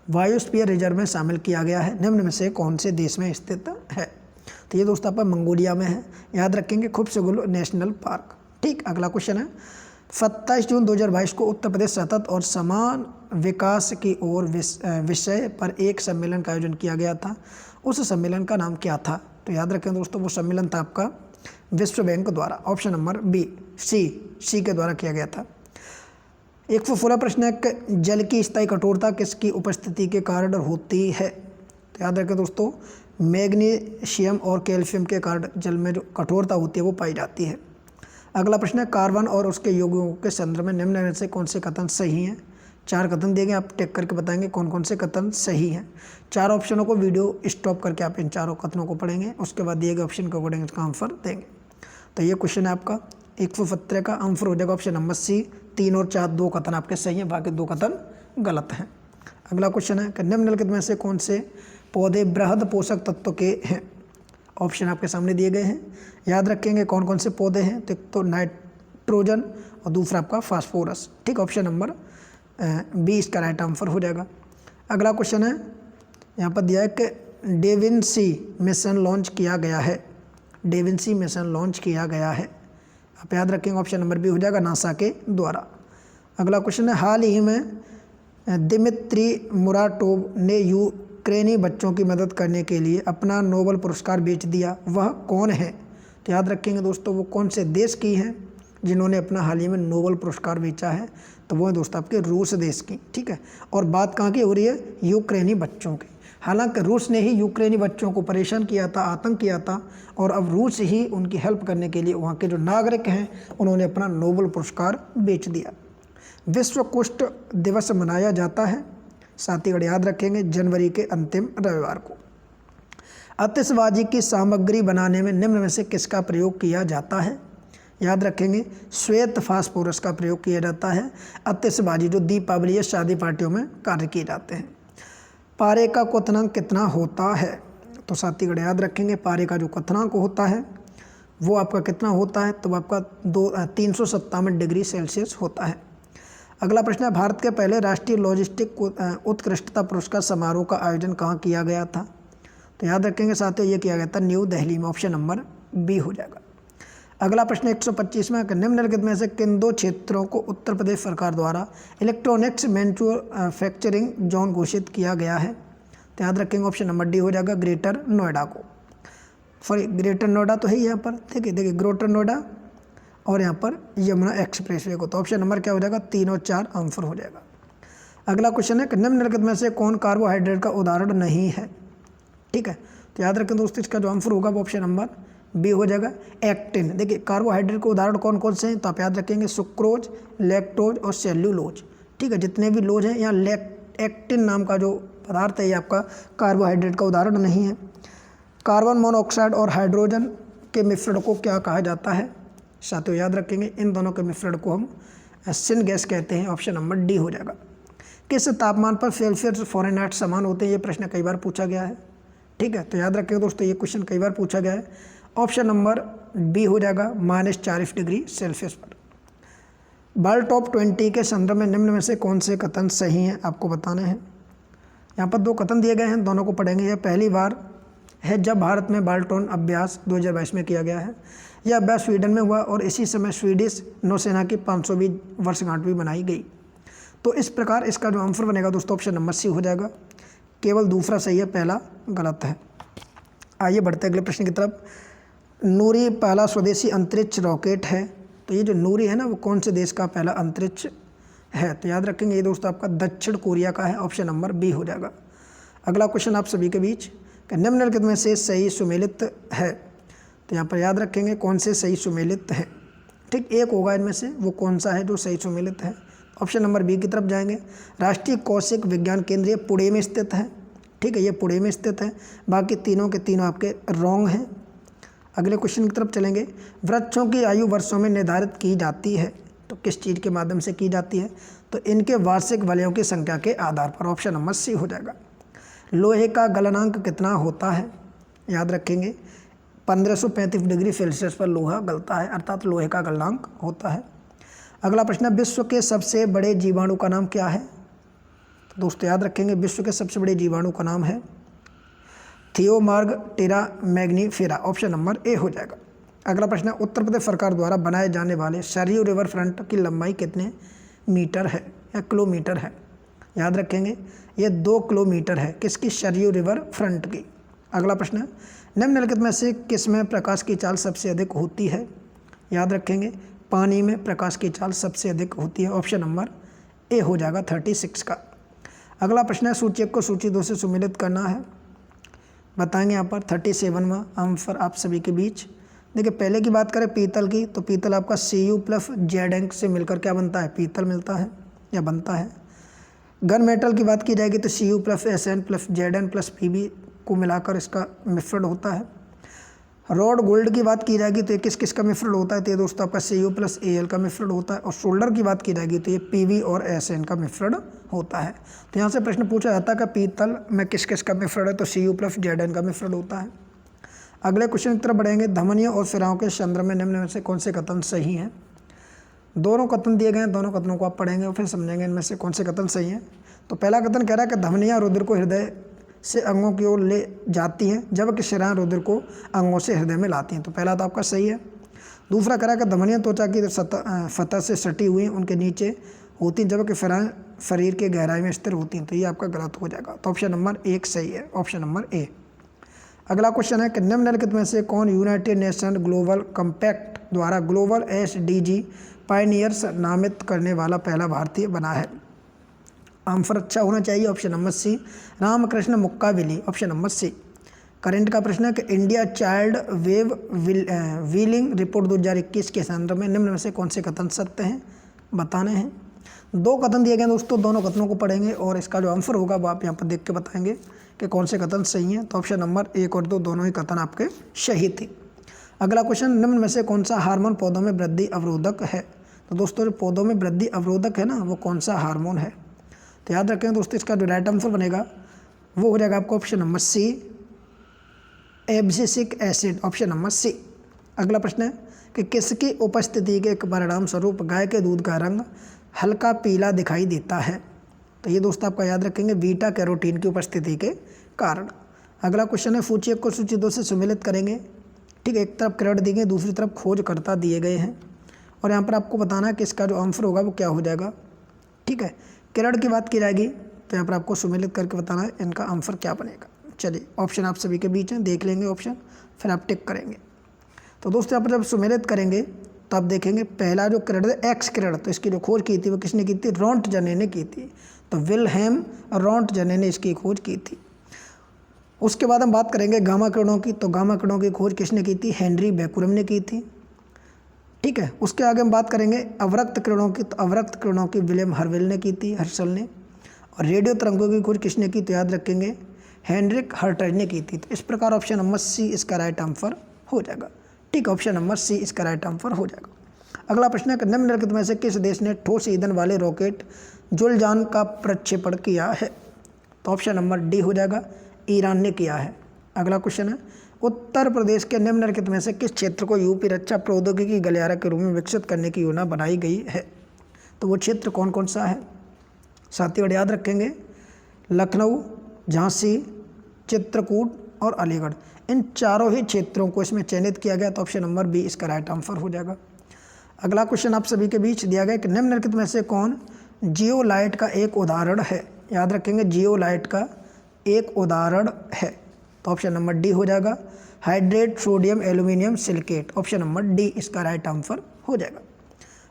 biosphere reserve में शामिल किया गया है, निम्न में से कौन से देश में स्थित है, तो ये दोस्तों पर मंगोलिया में है, याद रखेंगे खुब्सगुल नेशनल पार्क, ठीक। अगला क्वेश्चन है, 27 जून 2022 को उत्तर प्रदेश सतत और समान विकास की ओर विषय पर एक सम्मेलन का आयोजन किया गया था, उस सम्मेलन का नाम क्या था, तो याद रखें दोस्तों वो सम्मेलन था आपका विश्व बैंक द्वारा, ऑप्शन नंबर बी सी के द्वारा किया गया था। 116 प्रश्न है, जल की स्थायी कठोरता किसकी उपस्थिति के कारण होती है, तो याद रखें दोस्तों मैग्नीशियम और कैल्शियम के कारण जल में जो कठोरता होती है वो पाई जाती है। अगला प्रश्न है, कार्बन और उसके यौगिकों के संदर्भ में निम्न में से कौन से कथन सही हैं। 4 कथन देंगे, आप टेक करके बताएंगे कौन कौन से कथन सही हैं। 4 ऑप्शनों को वीडियो स्टॉप करके आप इन चारों कथनों को पढ़ेंगे, उसके बाद दिए गए ऑप्शन के अकॉर्डिंग इसका आंसर देंगे। तो ये क्वेश्चन है आपका 117 का आंसर हो जाएगा ऑप्शन नंबर सी। 3 और 4 2 कथन आपके सही हैं, बाकी 2 कथन गलत हैं। अगला क्वेश्चन है कि निम्नलिखित में से कौन से पौधे बृहद पोषक तत्व के हैं। ऑप्शन आपके सामने दिए गए हैं, याद रखेंगे कौन कौन से पौधे हैं। तो नाइट्रोजन और दूसरा आपका फास्फोरस। ठीक, ऑप्शन नंबर बी इसका राइट आंसर हो जाएगा। अगला क्वेश्चन है यहाँ पर दिया है कि डेविंसी मिशन लॉन्च किया गया है। डेविंसी मिशन लॉन्च किया गया है, आप याद रखेंगे ऑप्शन नंबर बी हो जाएगा, नासा के द्वारा। अगला क्वेश्चन है हाल ही में दिमित्री मुराटोव ने यूक्रेनी बच्चों की मदद करने के लिए अपना नोबेल पुरस्कार बेच दिया, वह कौन है। तो याद रखेंगे दोस्तों वो कौन से देश की हैं जिन्होंने अपना हाल ही में नोबेल पुरस्कार बेचा है। तो वो है दोस्तों आपके रूस देश की। ठीक है, और बात कहाँ की हो रही है, यूक्रेनी बच्चों की। हालांकि रूस ने ही यूक्रेनी बच्चों को परेशान किया था, आतंक किया था, और अब रूस ही उनकी हेल्प करने के लिए वहाँ के जो नागरिक हैं उन्होंने अपना नोबेल पुरस्कार बेच दिया। विश्व कुष्ठ दिवस मनाया जाता है, साथीगढ़ याद रखेंगे, जनवरी के अंतिम रविवार को। आतिशबाजी की सामग्री बनाने में निम्न में से किसका प्रयोग किया जाता है। याद रखेंगे श्वेत फास्फोरस का प्रयोग किया जाता है। आतिशबाजी जो दीपावली या शादी पार्टियों में कार्य किए जाते हैं। पारे का क्वथनांक कितना होता है। तो साथीगढ़ याद रखेंगे पारे का जो क्वथनांक होता है वो आपका कितना होता है, तो आपका 357 डिग्री सेल्सियस होता है। अगला प्रश्न है भारत के पहले राष्ट्रीय लॉजिस्टिक उत्कृष्टता पुरस्कार समारोह का आयोजन कहाँ किया गया था। तो याद रखेंगे साथियों ये किया गया था न्यू दिल्ली में, ऑप्शन नंबर बी हो जाएगा। अगला प्रश्न 125 में निम्नलिखित में से किन 2 क्षेत्रों को उत्तर प्रदेश सरकार द्वारा इलेक्ट्रॉनिक्स मैन्युफैक्चरिंग जोन घोषित किया गया है। तो याद रखेंगे ऑप्शन नंबर डी हो जाएगा ग्रेटर नोएडा को। सॉरी ग्रेटर नोएडा तो है यहाँ पर, ठीक है, देखिए ग्रेटर नोएडा और यहाँ पर यमुना एक्सप्रेसवे को। तो ऑप्शन नंबर क्या हो जाएगा 3 और 4 आंसर हो जाएगा। अगला क्वेश्चन है कि निम्नलिखित में से कौन कार्बोहाइड्रेट का उदाहरण नहीं है। ठीक है, तो याद रखें दोस्तों इसका जो आंसर होगा वो ऑप्शन नंबर बी हो जाएगा एक्टिन। देखिए कार्बोहाइड्रेट के उदाहरण कौन कौन से हैं, तो आप याद रखेंगे सुक्रोज, लैक्टोज और सेल्यूलोज। ठीक है, जितने भी लोज हैं यहाँ एक्टिन नाम का जो पदार्थ है ये आपका कार्बोहाइड्रेट का उदाहरण नहीं है। कार्बन मोनोऑक्साइड और हाइड्रोजन के मिश्रण को क्या कहा जाता है। साथियों याद रखेंगे इन दोनों के मिश्रण को हम सिन गैस कहते हैं, ऑप्शन नंबर डी हो जाएगा। किस तापमान पर सेल्सियस फ़ारेनहाइट समान होते हैं, ये प्रश्न कई बार पूछा गया है। ठीक है, तो याद रखेंगे दोस्तों ये क्वेश्चन कई बार पूछा गया है, ऑप्शन नंबर बी हो जाएगा -40 डिग्री सेल्सियस पर। बाल टॉप 20 के संदर्भ में निम्न में से कौन से कथन सही हैं आपको बताने हैं। यहाँ पर 2 कथन दिए गए हैं, दोनों को पढ़ेंगे। यह पहली बार है जब भारत में बाल्टोन अभ्यास 2022 में किया गया है। यह अभ्यास स्वीडन में हुआ और इसी समय स्वीडिश नौसेना की 520 वर्षगांठ भी मनाई गई। तो इस प्रकार इसका जो आंसर बनेगा दोस्तों ऑप्शन नंबर सी हो जाएगा। केवल दूसरा सही है, पहला गलत है। आइए बढ़ते अगले प्रश्न की तरफ। नूरी पहला स्वदेशी अंतरिक्ष रॉकेट है। तो ये जो नूरी है ना वो कौन से देश का पहला अंतरिक्ष है। तो याद रखेंगे ये दोस्तों आपका दक्षिण कोरिया का है, ऑप्शन नंबर बी हो जाएगा। अगला क्वेश्चन आप सभी के बीच निम्नलिखित में से सही सुमेलित है। तो यहाँ पर याद रखेंगे कौन से सही सुमेलित है। ठीक, एक होगा इनमें से, वो कौन सा है जो सही सुमेलित है। ऑप्शन नंबर बी की तरफ जाएंगे। राष्ट्रीय कौशिक विज्ञान केंद्र ये पुणे में स्थित है। ठीक है, ये पुणे में स्थित है। बाकी तीनों के तीनों आपके रॉन्ग हैं। अगले क्वेश्चन की तरफ चलेंगे। वृक्षों की आयु वर्षों में निर्धारित की जाती है। तो किस चीज़ के माध्यम से की जाती है, तो इनके वार्षिक वलयों की संख्या के आधार पर, ऑप्शन नंबर सी हो जाएगा। लोहे का गलनांक कितना होता है। याद रखेंगे 1535 डिग्री सेल्सियस पर लोहा गलता है, अर्थात लोहे का गलनांक होता है। अगला प्रश्न है विश्व के सबसे बड़े जीवाणु का नाम क्या है। तो दोस्तों याद रखेंगे विश्व के सबसे बड़े जीवाणु का नाम है थियोमार्ग टेरा मैग्नीफेरा, ऑप्शन नंबर ए हो जाएगा। अगला प्रश्न है उत्तर प्रदेश सरकार द्वारा बनाए जाने वाले सरयू रिवर फ्रंट की लंबाई कितने मीटर है या किलोमीटर है। याद रखेंगे ये 2 किलोमीटर है, किसकी, सरयू रिवर फ्रंट की। अगला प्रश्न है निम्नलिखित में से किस में प्रकाश की चाल सबसे अधिक होती है। याद रखेंगे पानी में प्रकाश की चाल सबसे अधिक होती है, ऑप्शन नंबर ए हो जाएगा 36 का। अगला प्रश्न है सूचक को सूची 2 से सुमेलित करना है, बताएंगे यहाँ पर 37वां आंसर आप सभी के बीच। देखिए पहले की बात करें पीतल की, तो पीतल आपका Cu+Zn से मिलकर क्या बनता है, पीतल मिलता है या बनता है। गन मेटल की बात की जाएगी तो Cu+Sn+Zn+Pb को मिलाकर इसका मिश्रण होता है। रॉड गोल्ड की बात की जाएगी तो ये किस किस का मिश्रण होता है, तो ये दोस्तों आपका Cu+Al का मिश्रण होता है। और सोल्डर की बात की जाएगी तो ये Pb और Sn का मिश्रण होता है। तो यहाँ से प्रश्न पूछा जाता है कि पीतल में किस किस का मिश्रण है, तो Cu+Zn का मिश्रण होता है। अगले क्वेश्चन की तरफ बढ़ेंगे। धमनियों और सिराओं के संदर्भ में निम्न में से कौन से कथन सही हैं। दोनों कथन दिए गए हैं, दोनों कथनों को आप पढ़ेंगे और फिर समझेंगे इनमें से कौन से कथन सही हैं। तो पहला कथन कह रहा है कि धमनियाँ रुधिर को हृदय से अंगों की ओर ले जाती हैं, जबकि शिराएं रुधिर को अंगों से हृदय में लाती हैं। तो पहला तो आपका सही है। दूसरा कह रहा है कि धमनियाँ त्वचा की सतह से सटी हुई उनके नीचे होती हैं, जबकि शिराएं शरीर के गहराई में स्थिर होती हैं। तो ये आपका गलत हो जाएगा। तो ऑप्शन नंबर 1 सही है, ऑप्शन नंबर ए। अगला क्वेश्चन है कि निम्नलिखित में से कौन यूनाइटेड नेशन ग्लोबल कम्पैक्ट द्वारा ग्लोबल SDG पायनियर्स नामित करने वाला पहला भारतीय बना है। आंसर अच्छा होना चाहिए, option number C Ramakrishna Mukkavilli, option number C. Current का प्रश्न है कि India child wellbeing report 2021 के संदर्भ में निम्न में से कौन से कथन सत्य हैं, बताने हैं। 2 कथन दिए गए दोस्तों, दोनों कथनों को पढ़ेंगे और इसका जो आंसर होगा वो आप यहाँ पर देख के बताएंगे कि कौन से कथन सही हैं। तो ऑप्शन नंबर 1 और 2 दोनों ही कथन आपके सही थे। अगला क्वेश्चन, निम्न में से कौन सा हार्मोन पौधों में वृद्धि अवरोधक है। तो दोस्तों जो पौधों में वृद्धि अवरोधक है ना, वो कौन सा हार्मोन है। तो याद रखें दोस्तों, इसका जो राइट आंसर बनेगा वो हो जाएगा आपका option number C abscisic acid, option number C. अगला प्रश्न है कि किसकी उपस्थिति के परिणाम स्वरूप गाय के दूध का रंग हल्का पीला दिखाई देता है। तो ये दोस्तों आपका याद रखेंगे बीटा कैरोटीन की उपस्थिति के कारण। अगला क्वेश्चन है सूची 1 को सूची 2 से सम्मिलित करेंगे। ठीक है, एक तरफ क्रेड दिए गए, दूसरी तरफ खोजकर्ता दिए गए हैं और यहाँ पर आपको बताना है कि इसका जो आंसर होगा वो क्या हो जाएगा। ठीक है, क्रेड की बात की जाएगी तो यहाँ पर आपको सम्मिलित करके बताना है इनका आंसर क्या बनेगा। चलिए, ऑप्शन आप सभी के बीच हैं, देख लेंगे ऑप्शन, फिर आप टिक करेंगे। तो दोस्तों यहाँ पर जब सम्मिलित करेंगे तो आप देखेंगे पहला जो क्रेड है एक्स क्रेड, तो इसकी जो खोज की थी वो किसने की थी, रोंटजने ने की थी। तो विल्हेम रोंटजने ने इसकी खोज की थी। उसके बाद हम बात करेंगे गामा किरणों की। तो गामा किरणों की खोज किसने की थी, हेनरी बेकुरम ने की थी। ठीक है, उसके आगे हम बात करेंगे अवरक्त किरणों की। तो अवरक्त किरणों की विलियम हर्वेल ने की थी, हर्शल ने। और रेडियो तरंगों की खोज किसने की, तो याद रखेंगे हेनरिक हर्टर ने की थी। तो इस प्रकार ऑप्शन नंबर सी इसका राइट आंसर हो जाएगा। ठीक, ऑप्शन नंबर सी इसका राइट आंसर हो जाएगा। अगला प्रश्न है कि निम्नलिखित में से किस देश ने ठोस ईंधन वाले रॉकेट जुलजान का प्रक्षेपण किया है। तो ऑप्शन नंबर डी हो जाएगा, ईरान ने किया है। अगला क्वेश्चन है उत्तर प्रदेश के निम्नलिखित में से किस क्षेत्र को यूपी रक्षा प्रौद्योगिकी गलियारा के रूप में विकसित करने की योजना बनाई गई है। तो वो क्षेत्र कौन कौन सा है साथियों, याद रखेंगे लखनऊ, झांसी, चित्रकूट और अलीगढ़। इन चारों ही क्षेत्रों को इसमें चयनित किया गया। तो ऑप्शन नंबर बी इसका राइट आंसर हो जाएगा। अगला क्वेश्चन आप सभी के बीच दिया गया कि निम्नलिखित में से कौन जियोलाइट का एक उदाहरण है। याद रखेंगे जियोलाइट का एक उदाहरण है। तो ऑप्शन नंबर डी हो जाएगा, hydrate sodium aluminium silicate, option number D इसका राइट आंसर हो जाएगा।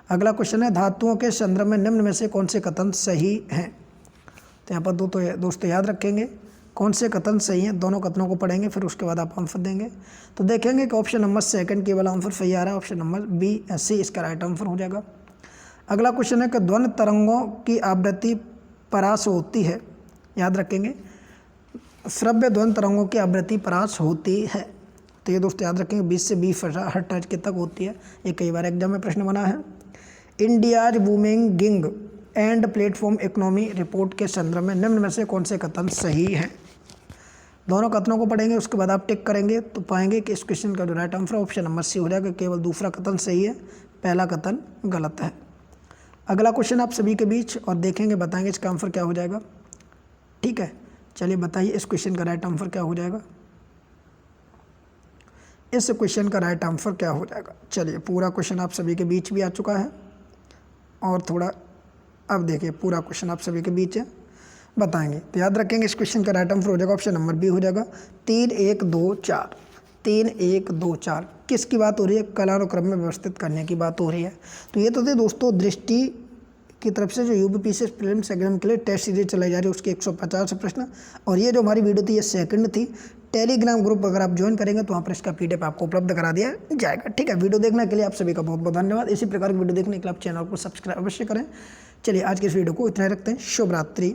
अगला क्वेश्चन है धातुओं के संदर्भ में निम्न में से कौन से कथन सही हैं। तो यहाँ पर दोस्तों याद रखेंगे कौन से कथन सही हैं, दोनों कथनों को पढ़ेंगे फिर उसके बाद आप आंसर देंगे। तो देखेंगे कि ऑप्शन नंबर सेकंड केवल आंसर सही आ रहा है, ऑप्शन नंबर बी सी इसका राइट आंसर हो जाएगा। अगला क्वेश्चन है कि ध्वनि तरंगों की आवृत्ति परास होती है। याद रखेंगे श्रव्य ध्वनि तरंगों की आवृत्ति परास होती है। तो ये दोस्तों याद रखेंगे 20 से 20 हर्ट्ज के तक होती है। ये कई बार एग्जाम में प्रश्न बना है। India's booming gig and platform economy report के संदर्भ में निम्न में से कौन से कथन सही हैं। दोनों कथनों को पढ़ेंगे, उसके बाद आप टिक करेंगे तो पाएंगे कि इस क्वेश्चन का जो right answer option number C हो जाएगा। केवल दूसरा कथन सही है, पहला कथन गलत है। अगला क्वेश्चन आप सभी के बीच और देखेंगे, बताएंगे इसका आंसर क्या हो जाएगा। ठीक है, चलिए बताइए इस क्वेश्चन का राइट आंसर क्या हो जाएगा। इस क्वेश्चन का राइट आंसर क्या हो जाएगा। चलिए पूरा क्वेश्चन आप सभी के बीच भी आ चुका है और थोड़ा अब देखिए पूरा क्वेश्चन आप सभी के बीच है, बताएंगे। तो याद रखेंगे इस क्वेश्चन का राइट आंसर हो जाएगा ऑप्शन नंबर बी हो जाएगा 3 1 2 4। 3 1 2 4 किसकी बात हो रही है, कालानुक्रम में व्यवस्थित करने की बात हो रही है। तो ये तो थे दोस्तों दृष्टि की तरफ से जो यूपीपीएससी प्रीलिम्स एग्जाम के लिए टेस्ट सीरीज चलाई जा रही है उसके 150 प्रश्न। और ये जो हमारी वीडियो थी ये सेकंड थी। टेलीग्राम ग्रुप अगर आप ज्वाइन करेंगे तो वहाँ पर इसका पीडीएफ आपको उपलब्ध करा दिया जाएगा। ठीक है, वीडियो देखने के लिए आप सभी का बहुत बहुत धन्यवाद। इसी प्रकार की वीडियो देखने के लिए आप चैनल को सब्सक्राइब अवश्य करें। चलिए आज की इस वीडियो को इतना ही रखते हैं। शुभ रात्रि।